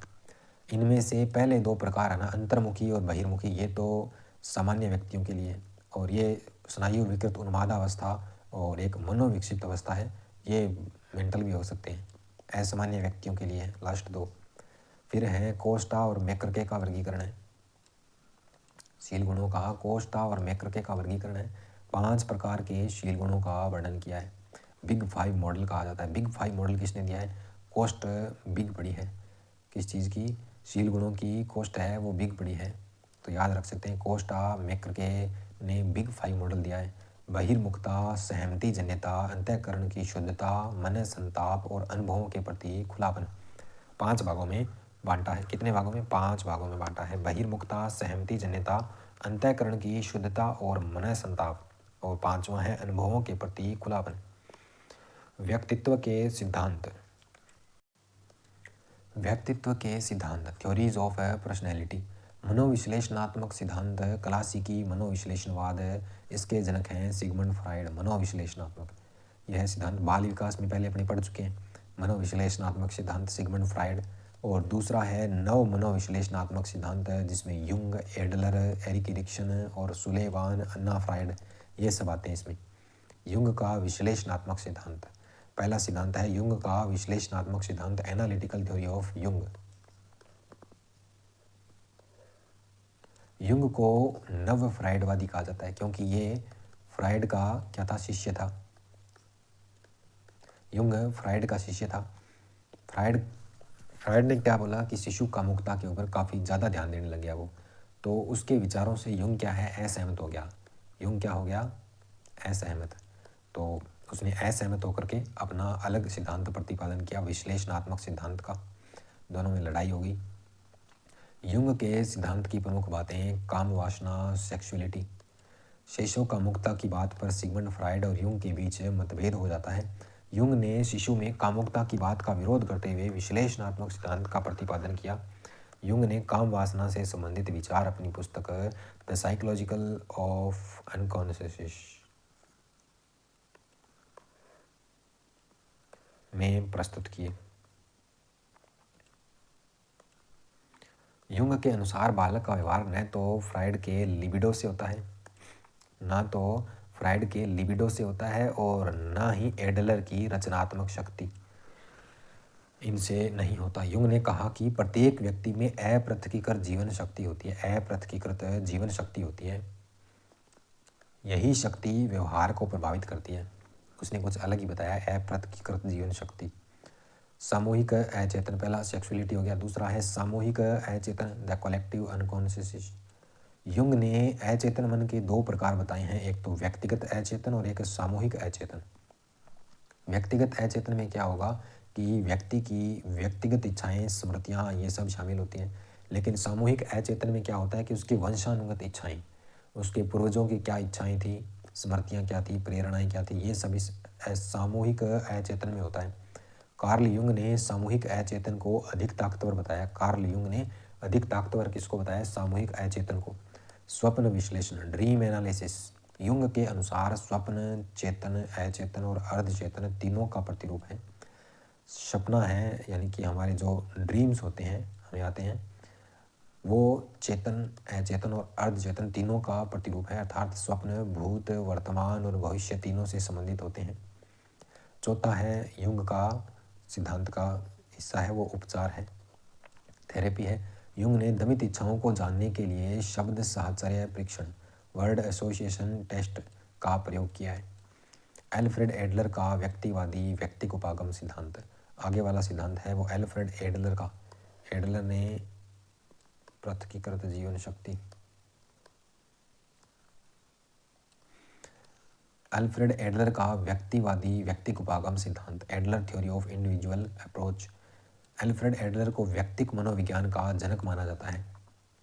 इनमें से पहले 2 प्रकार है ना, अंतर्मुखी और बहिर्मुखी, ये तो सामान्य व्यक्तियों के लिए, और ये स्नायु विकृत उन्मादावस्था और एक मनोविक्षिप्त अवस्था है, ये मेंटल भी हो सकते हैं, असामान्य व्यक्तियों के लिए है लास्ट 2। फिर है कोस्टा और मैकर्के का वर्गीकरण है। शील गुणों का कोस्टा और मैकर्के का वर्गीकरण है। 5 प्रकार के शील गुणों का वर्णन किया है। बिग 5 मॉडल कहा जाता है। बिग 5 मॉडल किसने दिया है? कोस्ट बिग बड़ी है, किस चीज़ की? शील गुणों की कोस्ट है वो बिग बड़ी है, तो याद रख सकते हैं कोस्टा मैकर्के ने बिग 5 मॉडल दिया है। बहिर्मुखता, सहमति जन्यता, अंतःकरण की शुद्धता, मन संताप और अनुभवों के प्रति खुलापन, 5 भागों में बांटा है। कितने भागों में? 5 भागों में बांटा है। बहिर्मुखता, सहमति जन्यता, अंतःकरण की शुद्धता और मन संताप, और 5वां है अनुभवों के प्रति खुलापन। व्यक्तित्व के सिद्धांत, व्यक्तित्व के सिद्धांत, थ्योरीज ऑफ पर्सनैलिटी। मनोविश्लेषणात्मक सिद्धांत, क्लासिकी मनोविश्लेषणवाद, इसके जनक हैं सिगमंड फ्राइड। मनोविश्लेषणात्मक, यह सिद्धांत बाल विकास में पहले अपने पढ़ चुके हैं। मनोविश्लेषणात्मक सिद्धांत सिगमंड फ्राइड। और दूसरा है नव मनोविश्लेषणात्मक सिद्धांत, जिसमें युंग, एडलर, एरिक एरिक्सन और सुलेवान, अन्ना फ्राइड, ये सब आते हैं इसमें। युंग का विश्लेषणात्मक सिद्धांत, पहला सिद्धांत है युंग का विश्लेषणात्मक सिद्धांत, analytical theory of Jung. Jung को नव फ्राइडवादी कहा जाता है क्योंकि ये फ्राइड का क्या था? शिष्य था। युंग फ्राइड का शिष्य था। फ्राइड ने क्या बोला कि शिशु कामुकता के ऊपर काफ़ी ज़्यादा ध्यान देने लग गया वो, तो उसके विचारों से युंग क्या है? असहमत हो गया। युंग क्या हो गया? असहमत। तो उसने असहमत होकर के अपना अलग सिद्धांत प्रतिपादन किया, विश्लेषणात्मक सिद्धांत का। दोनों में लड़ाई हो गई। युंग के सिद्धांत की प्रमुख बातें, काम वासना, सेक्सुअलिटी। शिशु कामुकता की बात पर सिगमंड फ्राइड और युंग के बीच मतभेद हो जाता है। युंग ने शिशु में कामुकता की बात का विरोध करते हुए विश्लेषणात्मक सिद्धांत का प्रतिपादन किया। युंग ने काम वासना से संबंधित विचार अपनी पुस्तक द साइकोलॉजिकल ऑफ अनकॉन्शियस में प्रस्तुत किए। युंग के अनुसार बालक का व्यवहार न तो फ्राइड के लिबिडो से होता है, और ना ही एडलर की रचनात्मक शक्ति। इनसे नहीं होता। युंग ने कहा कि प्रत्येक व्यक्ति में अपृथकीकृत जीवन शक्ति होती है, अपृथकीकृत जीवन शक्ति होती है। यही शक्ति व्यवहार को प्रभावित करती है। उसने कुछ अलग ही बताया, अपृथकीकृत जीवन शक्ति। सामूहिक अचेतन, पहला सेक्सुअलिटी हो गया, दूसरा है सामूहिक अचेतन, द कलेक्टिव अनकॉन्शियस। युंग ने अचेतन मन के दो प्रकार बताए हैं, एक तो व्यक्तिगत अचेतन और एक सामूहिक अचेतन। व्यक्तिगत अचेतन में क्या होगा कि व्यक्ति की व्यक्तिगत इच्छाएं, स्मृतियां, ये सब शामिल होती हैं। लेकिन सामूहिक अचेतन में क्या होता है कि उसकी वंशानुगत इच्छाएं, उसके पूर्वजों की क्या इच्छाएं थी, स्मृतियां क्या थी, प्रेरणाएं क्या थी, ये सभी सामूहिक अचेतन में होता है। कार्ल युंग ने सामूहिक अचेतन को अधिक ताकतवर बताया। कार्ल युंग ने अधिक ताकतवर किसको बताया? सामूहिक अचेतन को। स्वप्न विश्लेषण, ड्रीम एनालिसिस। युंग के अनुसार स्वप्न चेतन, अचेतन और अर्धचेतन तीनों का प्रतिरूप है। सपना है यानी कि हमारे जो ड्रीम्स होते हैं हमें आते हैं, वो चेतन, अचेतन और अर्धचेतन तीनों का प्रतिरूप है। अर्थात स्वप्न भूत, वर्तमान और भविष्य तीनों से संबंधित होते हैं। चौथा है युंग का सिद्धांत का हिस्सा है, वो उपचार है, थेरेपी है। युंग ने दमित इच्छाओं को जानने के लिए शब्द साहचर्य परीक्षण, वर्ड एसोसिएशन टेस्ट का प्रयोग किया है। एल्फ्रेड एडलर का व्यक्तिवादी व्यक्तिक उपागम सिद्धांत, आगे वाला सिद्धांत है वो एल्फ्रेड एडलर का। एडलर ने पृथकीकृत जीवन शक्ति, अल्फ्रेड एडलर का व्यक्तिवादी व्यक्तिक उपागम सिद्धांत, Adler theory of individual approach. Alfred Adler को व्यक्तिक मनोविज्ञान का जनक माना जाता है।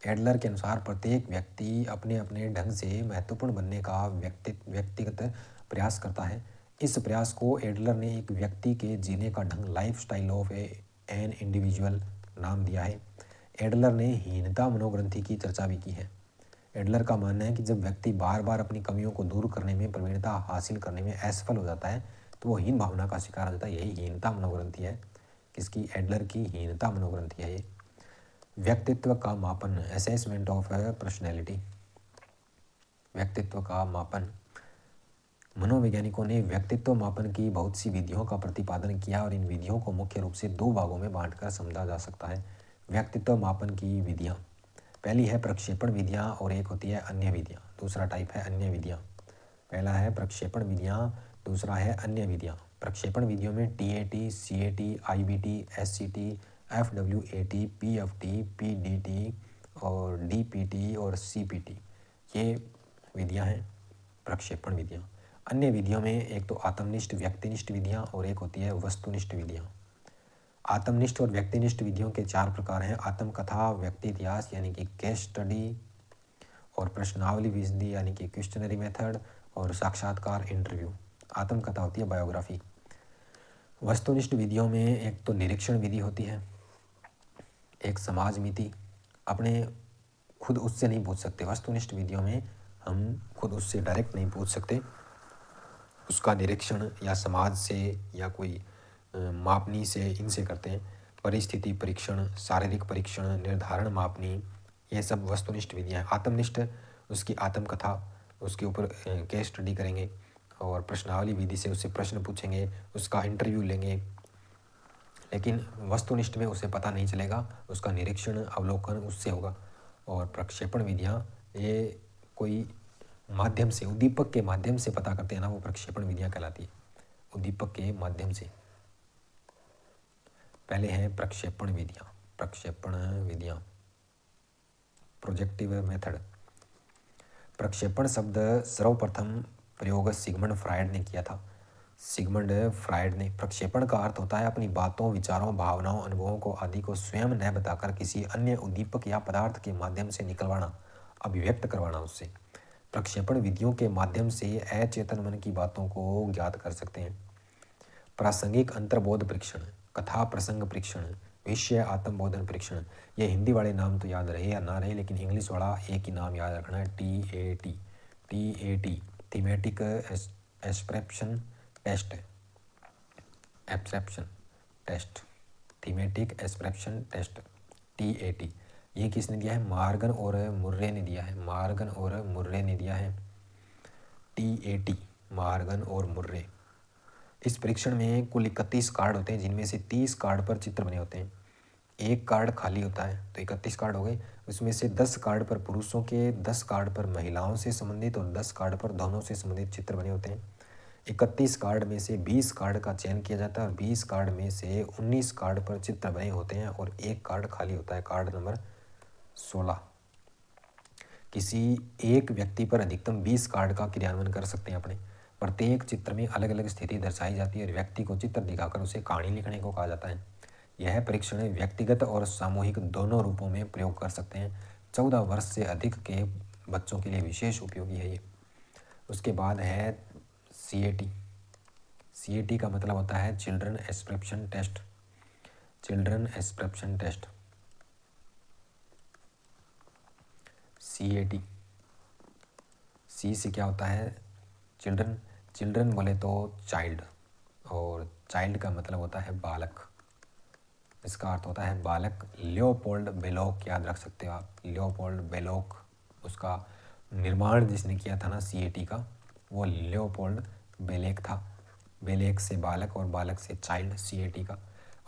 एडलर के अनुसार प्रत्येक व्यक्ति अपने अपने ढंग से महत्वपूर्ण बनने का व्यक्तिगत प्रयास करता है। इस प्रयास को एडलर ने एक व्यक्ति के जीने का ढंग, life style of an individual नाम दिया है। एडलर ने हीनता मनोग्रंथि की चर्चा भी की है। एडलर का मानना है कि जब व्यक्ति बार बार अपनी कमियों को दूर करने में, प्रवीणता हासिल करने में असफल हो जाता है तो वो हीन भावना का शिकार हो जाता है। यही हीनता मनोग्रंथि है। किसकी? एडलर की हीनता मनोग्रंथि है ये। व्यक्तित्व का मापन, असेसमेंट ऑफ पर्सनैलिटी। व्यक्तित्व का मापन, मनोवैज्ञानिकों ने व्यक्तित्व मापन की बहुत सी विधियों का प्रतिपादन किया और इन विधियों को मुख्य रूप से दो भागों में बांटकर समझा जा सकता है। व्यक्तित्व मापन की विधियाँ, पहली है प्रक्षेपण विधियाँ और एक होती है अन्य विधियाँ। दूसरा टाइप है अन्य विधियाँ। पहला है प्रक्षेपण विधियाँ, दूसरा है अन्य विधियाँ। प्रक्षेपण विधियों में TAT, CAT, IBT, SCT, FWAT, PFT, PDT और DPT और CPT, ये विधियाँ हैं प्रक्षेपण विधियाँ। अन्य विधियों में एक तो आत्मनिष्ठ व्यक्तिनिष्ठ विधियाँ और एक होती है वस्तुनिष्ठ विधियाँ। आत्मनिष्ठ और व्यक्तिनिष्ठ विधियों के 4 प्रकार हैं। आत्मकथा, व्यक्ति इतिहास यानी कि केस स्टडी, और प्रश्नावली विधि यानी कि क्वेश्चनरी मेथड, और साक्षात्कार इंटरव्यू। आत्मकथा होती है बायोग्राफी। वस्तुनिष्ठ विधियों में एक तो निरीक्षण विधि होती है, एक समाज मिति, अपने खुद उससे नहीं पूछ सकते। वस्तुनिष्ठ विधियों में हम खुद उससे डायरेक्ट नहीं पूछ सकते, उसका निरीक्षण या समाज से या कोई मापनी से, इनसे करते हैं। परिस्थिति परीक्षण, शारीरिक परीक्षण, निर्धारण मापनी, ये सब वस्तुनिष्ठ विधियाँ हैं। आत्मनिष्ठ, उसकी आत्मकथा, उसके ऊपर केस स्टडी करेंगे और प्रश्नावली विधि से उससे प्रश्न पूछेंगे, उसका इंटरव्यू लेंगे। लेकिन वस्तुनिष्ठ में उसे पता नहीं चलेगा, उसका निरीक्षण अवलोकन उससे होगा। और प्रक्षेपण विधियाँ ये कोई माध्यम से, उद्दीपक के माध्यम से पता करते हैं ना, वो प्रक्षेपण विधियाँ कहलाती है, उद्दीपक के माध्यम से। पहले हैं प्रक्षेपण विधियाँ। प्रक्षेपण विधियाँ, प्रोजेक्टिव मेथड। प्रक्षेपण शब्द सर्वप्रथम प्रयोग सिगमंड फ्रायड ने किया था। सिगमंड फ्रायड ने, प्रक्षेपण का अर्थ होता है अपनी बातों, विचारों, भावनाओं, अनुभवों को आदि को स्वयं न बताकर किसी अन्य उद्दीपक या पदार्थ के माध्यम से निकलवाना, अभिव्यक्त करवाना उससे। प्रक्षेपण विधियों के माध्यम से अचेतन मन की बातों को ज्ञात कर सकते हैं। प्रासंगिक अंतर्बोध परीक्षण, कथा प्रसंग परीक्षण, विषय आत्मबोधन परीक्षण। ये हिंदी वाले नाम तो याद रहे या ना रहे, लेकिन इंग्लिश वाला एक ही नाम याद रखना है, TAT, thematic abstraction test, abstraction test, thematic abstraction test, TAT। ये किसने दिया है? मॉर्गन और मुर्रे ने दिया है। मॉर्गन और मुर्रे ने दिया है TAT, मॉर्गन और मुर्रे। इस परीक्षण में कुल 31 कार्ड होते हैं, जिनमें से 30 कार्ड पर चित्र बने होते हैं। एक कार्ड खाली होता है, तो 31 कार्ड हो गए। उसमें से 10 कार्ड पर पुरुषों के, 10 कार्ड पर महिलाओं से संबंधित और 10 कार्ड पर दोनों से संबंधित चित्र बने होते हैं। 31 कार्ड में से 20 कार्ड का चयन किया जाता है और 20 कार्ड में से 19 कार्ड पर चित्र बने होते हैं और एक कार्ड खाली होता है, कार्ड नंबर 16। किसी एक व्यक्ति पर अधिकतम 20 कार्ड का क्रियान्वयन कर सकते हैं अपने। प्रत्येक चित्र में अलग अलग स्थिति दर्शाई जाती है और व्यक्ति को चित्र दिखाकर उसे कहानी लिखने को कहा जाता है। यह परीक्षण व्यक्तिगत और सामूहिक दोनों रूपों में प्रयोग कर सकते हैं। 14 वर्ष से अधिक के बच्चों के लिए विशेष उपयोगी है ये। उसके बाद है CAT। CAT का मतलब होता है children expression test. Children expression test, CAT। C से क्या होता है? चिल्ड्रन। चिल्ड्रन बोले तो चाइल्ड, और चाइल्ड का मतलब होता है बालक। इसका अर्थ होता है बालक। लियोपोल्ड बेलोक याद रख सकते हो आप, लियोपोल्ड बेलोक। उसका निर्माण जिसने किया था ना CAT का, वो लियोपोल्ड बेलेक था। बेलेक से बालक और बालक से चाइल्ड, CAT का।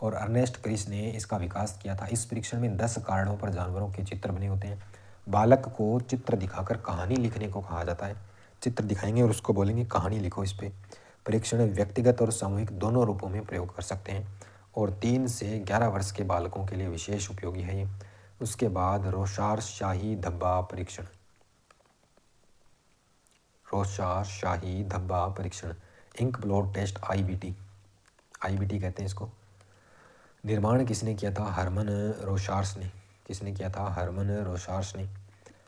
और अर्नेस्ट क्रिस ने इसका विकास किया था। इस परीक्षण में 10 कार्डों पर जानवरों के चित्र बने होते हैं। बालक को चित्र दिखाकर कहानी लिखने को कहा जाता है। चित्र दिखाएंगे और उसको बोलेंगे कहानी लिखो इस पे। परीक्षण व्यक्तिगत और सामूहिक दोनों रूपों में प्रयोग कर सकते हैं और 3 से 11 वर्ष के बालकों के लिए विशेष उपयोगी है ये। उसके बाद रोशार शाही धब्बा परीक्षण। रोशार शाही धब्बा परीक्षण, इंक ब्लॉट टेस्ट, IBT कहते हैं इसको। निर्माण किसने किया था? हरमन रोशार्स ने। किसने किया था? हरमन रोशार्स ने।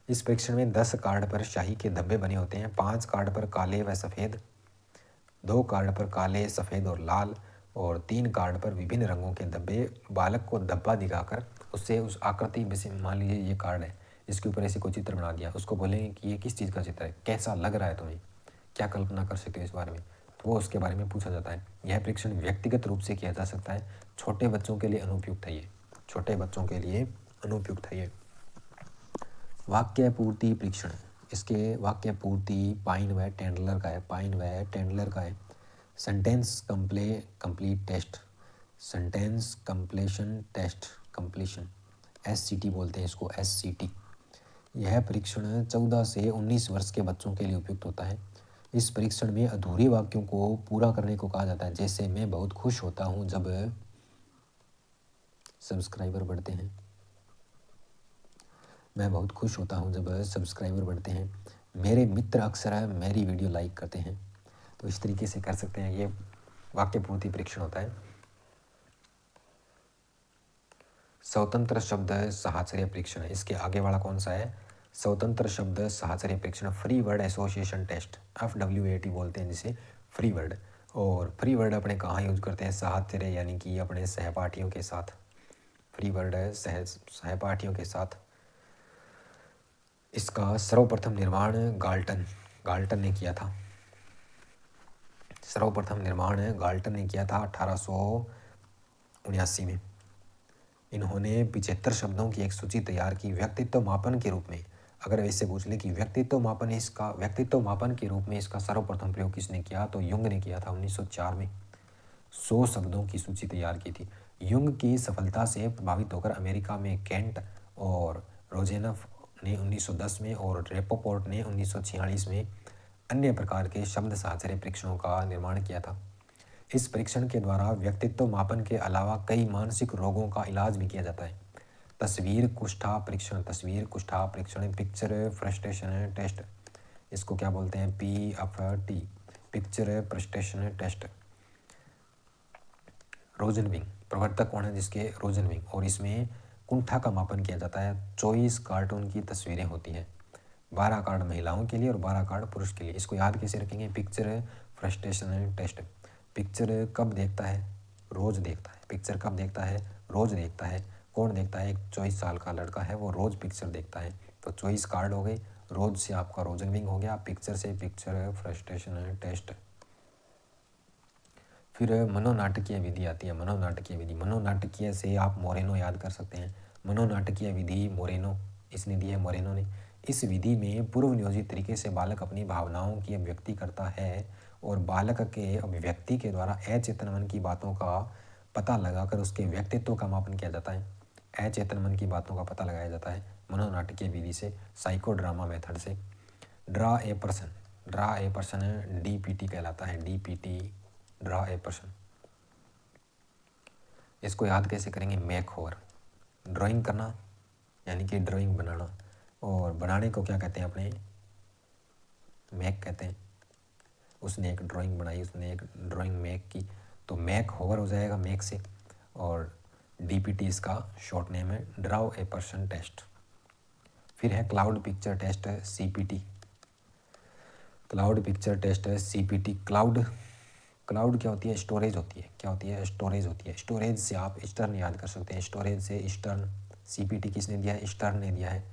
इस परीक्षण में 10 कार्ड पर शाही के धब्बे बने होते हैं। 5 कार्ड पर काले व सफ़ेद, 2 कार्ड पर काले, सफ़ेद और लाल, और 3 कार्ड पर विभिन्न रंगों के धब्बे। बालक को धब्बा दिखाकर उससे उस आकृति में से, मान लीजिए ये कार्ड है, इसके ऊपर ऐसे कोई चित्र बना दिया, उसको बोलेंगे कि ये किस चीज़ का चित्र है, कैसा लग रहा है तुम्हें, क्या कल्पना कर सकते हो इस बारे में, तो वो उसके बारे में पूछा जाता है। यह परीक्षण व्यक्तिगत रूप से किया जा सकता है। छोटे बच्चों के लिए अनुपयुक्त है ये। छोटे बच्चों के लिए अनुपयुक्त है ये। वाक्य पूर्ति परीक्षण। इसके वाक्य पूर्ति पाइन व टेंडलर का है। पाइन व टेंडलर का है। Sentence complete test. Sentence completion test, completion, SCT बोलते हैं इसको, SCT। यह परीक्षण 14 से 19 वर्ष के बच्चों के लिए उपयुक्त होता है। इस परीक्षण में अधूरे वाक्यों को पूरा करने को कहा जाता है। जैसे मैं बहुत खुश होता हूँ जब सब्सक्राइबर बढ़ते हैं। मैं बहुत खुश होता हूँ जब सब्सक्राइबर बढ़ते हैं। मेरे मित्र अक्सर मेरी वीडियो लाइक करते हैं। तो इस तरीके से कर सकते हैं। ये वाक्य पूर्ति परीक्षण होता है। स्वतंत्र शब्द साहचर्य परीक्षण, इसके आगे वाला कौन सा है? स्वतंत्र शब्द साहचर्य परीक्षण, free word association test, FWAT बोलते हैं जिसे, फ्री वर्ड। और फ्री वर्ड अपने कहाँ यूज करते हैं? साहचर्य यानी कि अपने सहपाठियों के साथ। फ्री वर्ड है सहपाठियों के साथ। इसका सर्वप्रथम निर्माण गाल्टन ने किया था। सर्वप्रथम निर्माण गाल्टन ने किया था 1879 में। इन्होंने 75 शब्दों की एक सूची तैयार की व्यक्तित्व मापन के रूप में। अगर ऐसे पूछ ले कि व्यक्तित्व मापन के रूप में इसका सर्वप्रथम प्रयोग किसने किया, तो युंग ने किया था 1904 में। 100 शब्दों की सूची तैयार की थी। युंग की सफलता से प्रभावित होकर अमेरिका में केंट और रोजेनफ ने 1910 में और रेपोपोर्ट ने 1946 में अन्य प्रकार के शब्द साहचर्य परीक्षणों का निर्माण किया था। इस परीक्षण के द्वारा व्यक्तित्व मापन के अलावा कई मानसिक रोगों का इलाज भी किया जाता है। तस्वीर कुष्ठा परीक्षण, पिक्चर फ्रस्ट्रेशन टेस्ट, इसको क्या बोलते हैं? PFT, picture frustration test. Rosenzweig, प्रवर्तक कौन है जिसके? रोजनविंग। और इसमें कुंठा का मापन किया जाता है। 24 कार्टून की तस्वीरें होती हैं, 12 कार्ड महिलाओं के लिए और 12 कार्ड पुरुष के लिए। इसको याद कैसे रखेंगे? Picture frustration test. पिक्चर कब देखता है? रोज़ देखता है। पिक्चर कब देखता है? रोज़ देखता है। कौन देखता है? एक 24 साल का लड़का है, वो रोज़ पिक्चर देखता है। तो 24 कार्ड हो गए, रोज़ से आपका रोजनविंग हो गया, पिक्चर से पिक्चर फ्रस्ट्रेशन टेस्ट। फिर मनोनाटकीय विधि आती है। मनोनाटकीय से आप मोरेनो याद कर सकते हैं। मनोनाटकीय विधि मोरेनो, इसने दी है, मोरेनो ने। इस विधि में पूर्व नियोजित तरीके से बालक अपनी भावनाओं की अभिव्यक्ति करता है और बालक के अभिव्यक्ति के द्वारा अचेतन मन की बातों का पता लगाकर उसके व्यक्तित्व का मापन किया जाता है। अचेतन मन की बातों का पता लगाया जाता है मनोनाटकीय विधि से, साइको ड्रामा मेथड से। ड्रा ए पर्सन DPT कहलाता है, DPT, ड्रा ए पर्सन। इसको याद कैसे करेंगे? मेक ओवर, ड्राइंग करना यानी कि ड्राइंग बनाना, और बनाने को क्या कहते हैं अपने? मेक कहते हैं। उसने एक ड्राइंग बनाई, उसने एक ड्राइंग मेक की, तो मेक ओवर हो जाएगा मेक से, और DPT इसका शॉर्ट नेम है, ड्राउ ए पर्सन टेस्ट। फिर है cloud picture test, CPT। Cloud picture test CPT। Cloud क्या होती है? स्टोरेज होती है। क्या होती है? स्टोरेज होती है। स्टोरेज से आप ईस्टर्न याद कर सकते हैं, स्टोरेज से ईस्टर्न। CPT किसने दिया है? ईस्टर्न ने दिया है।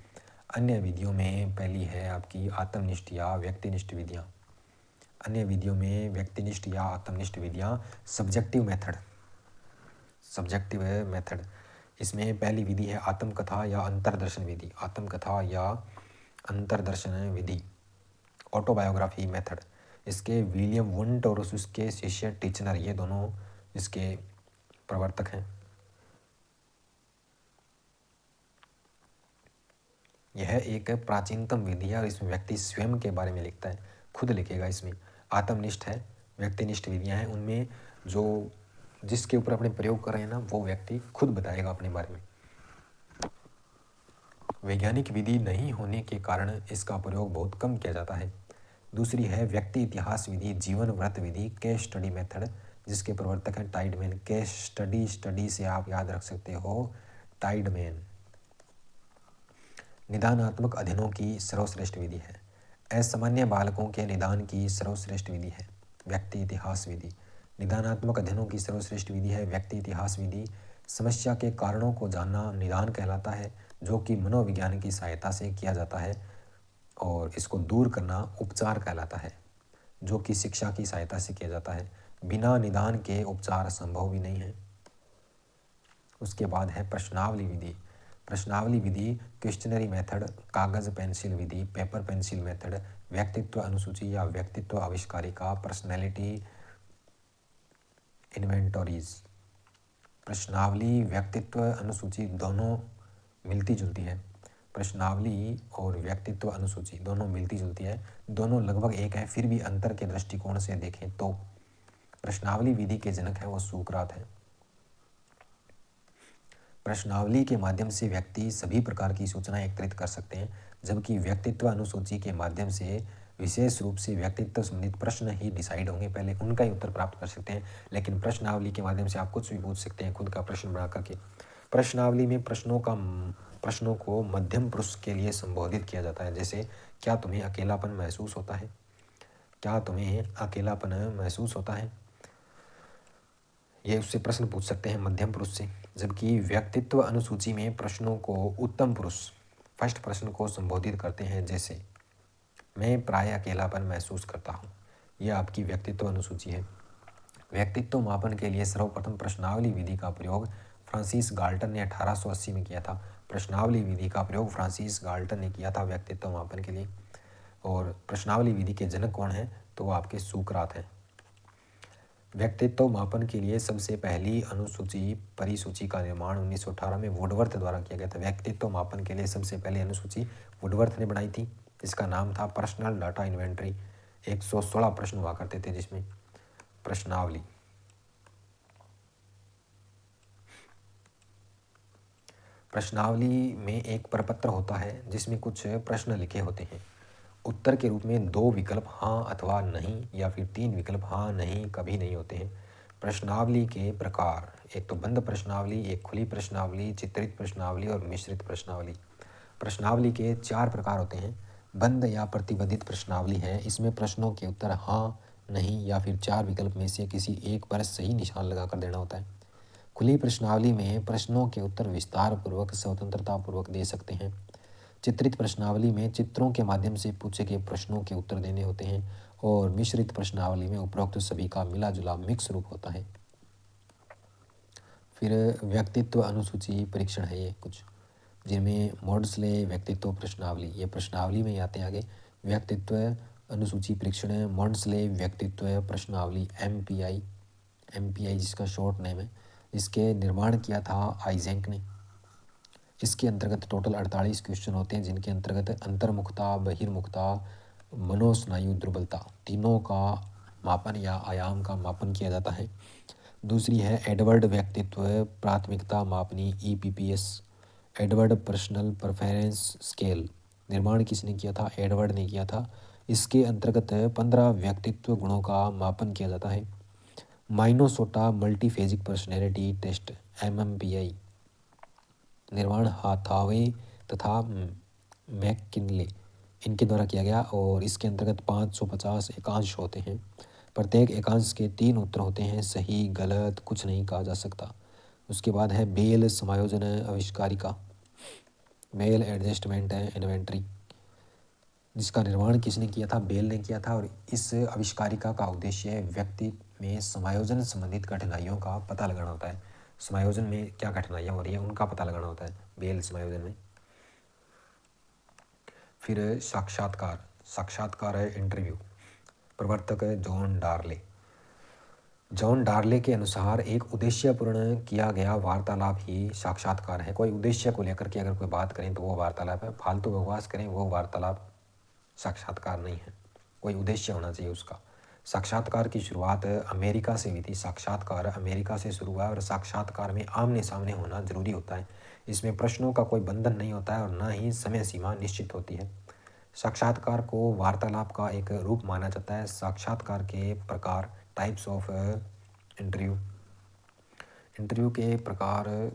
अन्य विधियों में पहली है आपकी आत्मनिष्ठ या व्यक्तिनिष्ठ विधियाँ। अन्य विधियों में व्यक्तिनिष्ठ या आत्मनिष्ठ विधियाँ। सब्जेक्टिव मेथड, इसमें पहली विधि है आत्मकथा या अंतर्दर्शन विधि। आत्मकथा या अंतर्दर्शन विधि। ऑटोबायोग्राफी मेथड, इसके विलियम वुंट और उसके शिष्य टिचनर, ये दोनों इसके प्रवर्तक हैं। यह एक प्राचीनतम विधि है और इसमें व्यक्ति स्वयं के बारे में लिखता है, खुद लिखेगा। इसमें आत्मनिष्ठ है, व्यक्तिनिष्ठ विधियाँ हैं, उनमें जो जिसके ऊपर अपने प्रयोग कर रहे हैं ना, वो व्यक्ति खुद बताएगा अपने बारे में। वैज्ञानिक विधि नहीं होने के कारण इसका प्रयोग बहुत कम किया जाता है। दूसरी है व्यक्ति इतिहास विधि, जीवन व्रत विधि, केस स्टडी मेथड, जिसके प्रवर्तक हैं टाइडमैन। केस स्टडी से आप याद रख सकते हो टाइडमैन। निदानात्मक अध्ययनों की सर्वश्रेष्ठ विधि है, असामान्य बालकों के निदान की सर्वश्रेष्ठ विधि है व्यक्ति इतिहास विधि। निदानात्मक अध्ययनों की सर्वश्रेष्ठ विधि है व्यक्ति इतिहास विधि। समस्या के कारणों को जानना निदान कहलाता है, जो कि मनोविज्ञान की सहायता से किया जाता है, और इसको दूर करना उपचार कहलाता है, जो कि शिक्षा की सहायता से किया जाता है। बिना निदान के उपचार संभव भी नहीं है। उसके बाद है प्रश्नावली विधि। प्रश्नावली विधि क्वेश्चनरी मेथड, कागज पेंसिल विधि, पेपर पेंसिल मेथड, व्यक्तित्व अनुसूची या व्यक्तित्व आविष्कारिका, पर्सनैलिटी इन्वेंटरीज। प्रश्नावली व्यक्तित्व अनुसूची दोनों मिलती जुलती है। प्रश्नावली और व्यक्तित्व अनुसूची दोनों मिलती जुलती है, दोनों लगभग एक है, फिर भी अंतर के दृष्टिकोण से देखें तो प्रश्नावली विधि के जनक है वो सुकरात है। प्रश्नावली के माध्यम से व्यक्ति सभी प्रकार की सूचनाएं एकत्रित कर सकते हैं, जबकि व्यक्तित्व अनुसूची के माध्यम से विशेष रूप से व्यक्तित्व संबंधित प्रश्न ही डिसाइड होंगे, पहले उनका ही उत्तर प्राप्त कर सकते हैं। लेकिन प्रश्नावली के माध्यम से आप कुछ भी पूछ सकते हैं खुद का प्रश्न बना करके। प्रश्नावली में प्रश्नों को मध्यम पुरुष के लिए संबोधित किया जाता है, जैसे क्या तुम्हें अकेलापन महसूस होता है? क्या तुम्हें अकेलापन महसूस होता है? ये उससे प्रश्न पूछ सकते हैं मध्यम पुरुष से। जबकि व्यक्तित्व अनुसूची में प्रश्नों को उत्तम पुरुष फर्स्ट प्रश्न को संबोधित करते हैं, जैसे मैं प्राय अकेलापन महसूस करता हूँ। यह आपकी व्यक्तित्व अनुसूची है। व्यक्तित्व मापन के लिए सर्वप्रथम प्रश्नावली विधि का प्रयोग फ्रांसिस गाल्टन ने 1880 में किया था। प्रश्नावली विधि का प्रयोग फ्रांसिस गाल्टन ने किया था व्यक्तित्व मापन के लिए। और प्रश्नावली विधि के जनक कौन है? तो वो आपके सुकरात हैं। व्यक्तित्व मापन के लिए सबसे पहली अनुसूची परिसूची का निर्माण 1918 में वुडवर्थ द्वारा किया गया था। व्यक्तित्व मापन के लिए सबसे पहले अनुसूची वुडवर्थ ने बनाई थी, इसका नाम था पर्सनल डाटा इन्वेंट्री। 116 प्रश्न हुआ करते थे जिसमें प्रश्नावली। प्रश्नावली में एक प्रपत्र होता है जिसमें कुछ प्रश्न लिखे होते हैं। उत्तर के रूप में 2 विकल्प हाँ अथवा नहीं, या फिर 3 विकल्प हाँ नहीं कभी नहीं होते हैं। प्रश्नावली के प्रकार, एक तो बंद प्रश्नावली, एक खुली प्रश्नावली, चित्रित प्रश्नावली और मिश्रित प्रश्नावली। प्रश्नावली के 4 प्रकार होते हैं। बंद या प्रतिबंधित प्रश्नावली है, इसमें प्रश्नों के उत्तर हाँ, नहीं या फिर 4 विकल्प में से किसी एक पर सही निशान लगाकर देना होता है। खुली प्रश्नावली में प्रश्नों के उत्तर विस्तार पूर्वक स्वतंत्रता पूर्वक दे सकते हैं। चित्रित प्रश्नावली में चित्रों के माध्यम से पूछे गए प्रश्नों के उत्तर देने होते हैं। और मिश्रित प्रश्नावली में उपरोक्त सभी का मिला जुला मिक्स रूप होता है। फिर व्यक्तित्व अनुसूची परीक्षण है ये कुछ, जिनमें मॉड्सले व्यक्तित्व प्रश्नावली, ये प्रश्नावली में आते हैं आगे। व्यक्तित्व अनुसूची परीक्षण, मॉन्डसले व्यक्तित्व प्रश्नावली एमपीआई जिसका शॉर्ट नेम है, इसके निर्माण किया था आइजैक ने। इसके अंतर्गत टोटल 48 क्वेश्चन होते हैं, जिनके अंतर्गत अंतर्मुखता, बहिर्मुखता, मनोस्नायु दुर्बलता तीनों का मापन या आयाम का मापन किया जाता है। दूसरी है एडवर्ड व्यक्तित्व प्राथमिकता मापनी EPPS, Edward personal preference scale. निर्माण किसने किया था? एडवर्ड ने किया था। इसके अंतर्गत 15 व्यक्तित्व गुणों का मापन किया जाता है। माइनेसोटा मल्टीफेजिक पर्सनैलिटी टेस्ट MMPI, निर्माण हाथावे तथा मैककिनले इनके द्वारा किया गया और इसके अंतर्गत 550 एकांश होते हैं। प्रत्येक एकांश के 3 उत्तर होते हैं, सही गलत कुछ नहीं कहा जा सकता। उसके बाद है बेल समायोजन आविष्कारिका, बेल एडजस्टमेंट इन्वेंटरी, जिसका निर्माण किसने किया था? बेल ने किया था। और इस आविष्कारिका का उद्देश्य व्यक्ति में समायोजन संबंधित कठिनाइयों का पता लगाना होता है। समायोजन में क्या कठिनाइयाँ हो रही है उनका पता लगाना होता है बेल समायोजन में। फिर साक्षात्कार है इंटरव्यू। प्रवर्तक है जॉन डार्ले के अनुसार एक उद्देश्यपूर्ण किया गया वार्तालाप ही साक्षात्कार है। कोई उद्देश्य को लेकर के अगर कोई बात करें तो वो वार्तालाप है, फालतू बकवास करें वो वार्तालाप साक्षात्कार नहीं है। कोई उद्देश्य होना चाहिए उसका। साक्षात्कार की शुरुआत अमेरिका से हुई थी। साक्षात्कार अमेरिका से शुरू हुआ और साक्षात्कार में आमने सामने होना जरूरी होता है। इसमें प्रश्नों का कोई बंधन नहीं होता है और ना ही समय सीमा निश्चित होती है। साक्षात्कार को वार्तालाप का एक रूप माना जाता है। साक्षात्कार के प्रकार, टाइप्स ऑफ इंटरव्यू के प्रकार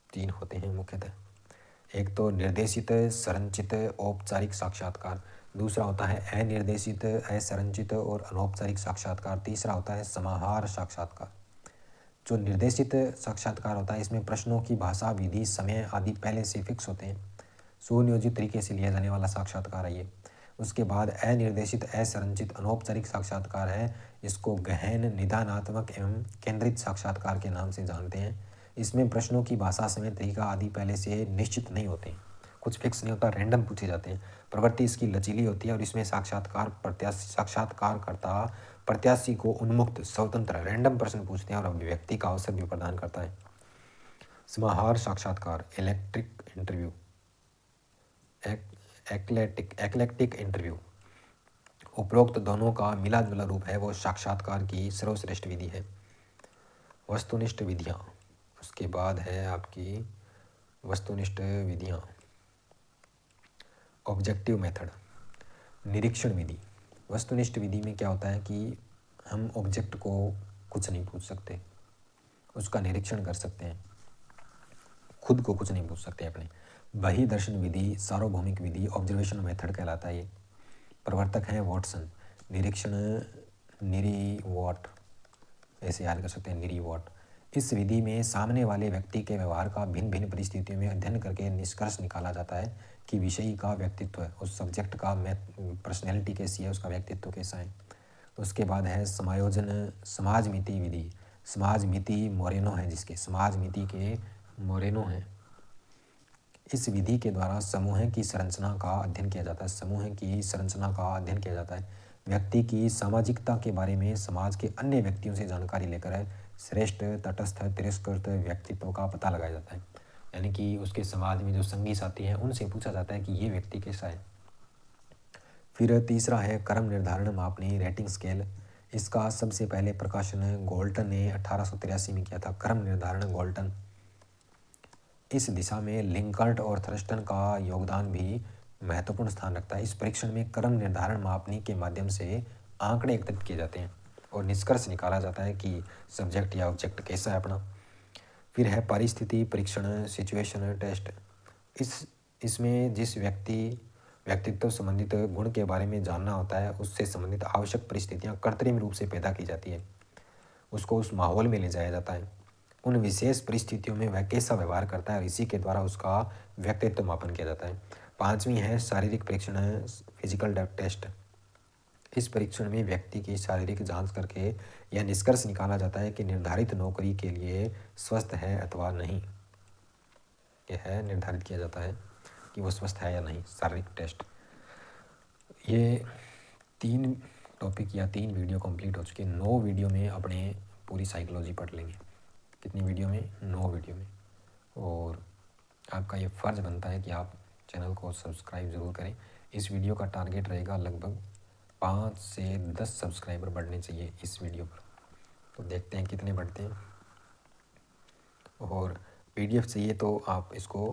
3 होते हैं मुख्यतः। एक तो निर्देशित, संरचित, औपचारिक साक्षात्कार। दूसरा होता है अनिर्देशित, असंरचित और अनौपचारिक साक्षात्कार। तीसरा होता है समाहार साक्षात्कार। जो निर्देशित साक्षात्कार होता है इसमें प्रश्नों की भाषा, विधि, समय आदि पहले से फिक्स होते हैं। सुनियोजित तरीके से लिया जाने वाला साक्षात्कार है ये। उसके बाद अनिर्देशित, असंरचित, अनौपचारिक साक्षात्कार है। इसको गहन, निदानात्मक एवं केंद्रित साक्षात्कार के नाम से जानते हैं। इसमें प्रश्नों की भाषा, समय, तरीका आदि पहले से निश्चित नहीं होते, कुछ फिक्स नहीं होता, रैंडम पूछे जाते हैं। प्रवृत्ति इसकी लचीली होती है और इसमें साक्षात्कारकर्ता प्रत्याशी को उन्मुक्त, स्वतंत्र, रैंडम प्रश्न पूछते हैं और अभिव्यक्ति का अवसर भी प्रदान करता है। समाहार साक्षात्कार, इलेक्ट्रिक इंटरव्यू, एक्लेक्टिक इंटरव्यू, उपरोक्त दोनों का मिला जुला रूप है, वो साक्षात्कार की सर्वश्रेष्ठ विधि है। वस्तुनिष्ठ विधियाँ, उसके बाद है आपकी वस्तुनिष्ठ विधियाँ। ऑब्जेक्टिव मेथड, निरीक्षण विधि। वस्तुनिष्ठ विधि में क्या होता है कि हम ऑब्जेक्ट को कुछ नहीं पूछ सकते, उसका निरीक्षण कर सकते हैं, खुद को कुछ नहीं पूछ सकते अपने। वही दर्शन विधि, सार्वभौमिक विधि, ऑब्जर्वेशन मेथड कहलाता है ये। प्रवर्तक हैं वॉटसन। निरीक्षण निरी वॉट, ऐसे याद कर सकते हैं, निरी वॉट। इस विधि में सामने वाले व्यक्ति के व्यवहार का भिन्न भिन्न परिस्थितियों में अध्ययन करके निष्कर्ष निकाला जाता है कि विषयी का व्यक्तित्व, उस सब्जेक्ट का पर्सनैलिटी कैसी है, उसका व्यक्तित्व कैसा है। उसके बाद है समायोजन समाजमिति विधि। समाजमिति मोरेनो है, जिसके समाजमिति के मोरेनो हैं। इस विधि के द्वारा समूह की संरचना का अध्ययन किया जाता है। समूह की संरचना का अध्ययन किया जाता है। व्यक्ति की सामाजिकता के बारे में समाज के अन्य व्यक्तियों से जानकारी लेकर श्रेष्ठ, तटस्थ, तिरस्कृत व्यक्तित्व का पता लगाया जाता है। यानी कि उसके समाज में जो संगी साथी हैं उनसे पूछा जाता है कि ये व्यक्ति कैसा है। फिर तीसरा है क्रम निर्धारण मापनी, रेटिंग स्केल। इसका सबसे पहले प्रकाशन गोल्टन ने 1883 में किया था। क्रम निर्धारण गोल्टन। इस दिशा में लिंकर्ट और थर्स्टन का योगदान भी महत्वपूर्ण स्थान रखता है। इस परीक्षण में क्रम निर्धारण मापनी के माध्यम से आंकड़े एकत्रित किए जाते हैं और निष्कर्ष निकाला जाता है कि सब्जेक्ट या ऑब्जेक्ट कैसा है अपना। फिर है परिस्थिति परीक्षण, सिचुएशन टेस्ट। इसमें जिस व्यक्तित्व संबंधित गुण के बारे में जानना होता है, उससे संबंधित आवश्यक परिस्थितियाँ कृत्रिम रूप से पैदा की जाती है। उसको उस माहौल में ले जाया जाता है, उन विशेष परिस्थितियों में वह कैसा व्यवहार करता है और इसी के द्वारा उसका व्यक्तित्व मापन किया जाता है। 5वीं है शारीरिक परीक्षण, फिजिकल टेस्ट। इस परीक्षण में व्यक्ति की शारीरिक जांच करके यह निष्कर्ष निकाला जाता है कि निर्धारित नौकरी के लिए स्वस्थ है अथवा नहीं। यह निर्धारित किया जाता है कि वो स्वस्थ है या नहीं, शारीरिक टेस्ट। ये 3 टॉपिक या 3 वीडियो कंप्लीट हो चुके हैं। 9 वीडियो में अपने पूरी साइकोलॉजी पढ़ लेंगे। कितनी वीडियो में? 9 वीडियो में। और आपका ये फ़र्ज़ बनता है कि आप चैनल को सब्सक्राइब ज़रूर करें। इस वीडियो का टारगेट रहेगा लगभग 5 से 10 सब्सक्राइबर बढ़ने चाहिए इस वीडियो पर। तो देखते हैं कितने बढ़ते हैं। और PDF चाहिए तो आप इसको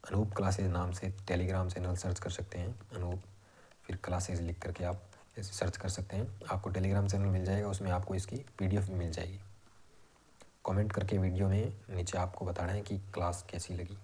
अनूप क्लासेज नाम से टेलीग्राम चैनल सर्च कर सकते हैं। अनूप फिर क्लासेज लिख करके आप ऐसे सर्च कर सकते हैं, आपको टेलीग्राम चैनल मिल जाएगा। उसमें आपको इसकी PDF भी मिल जाएगी। कमेंट करके वीडियो में नीचे आपको बताना है कि क्लास कैसी लगी।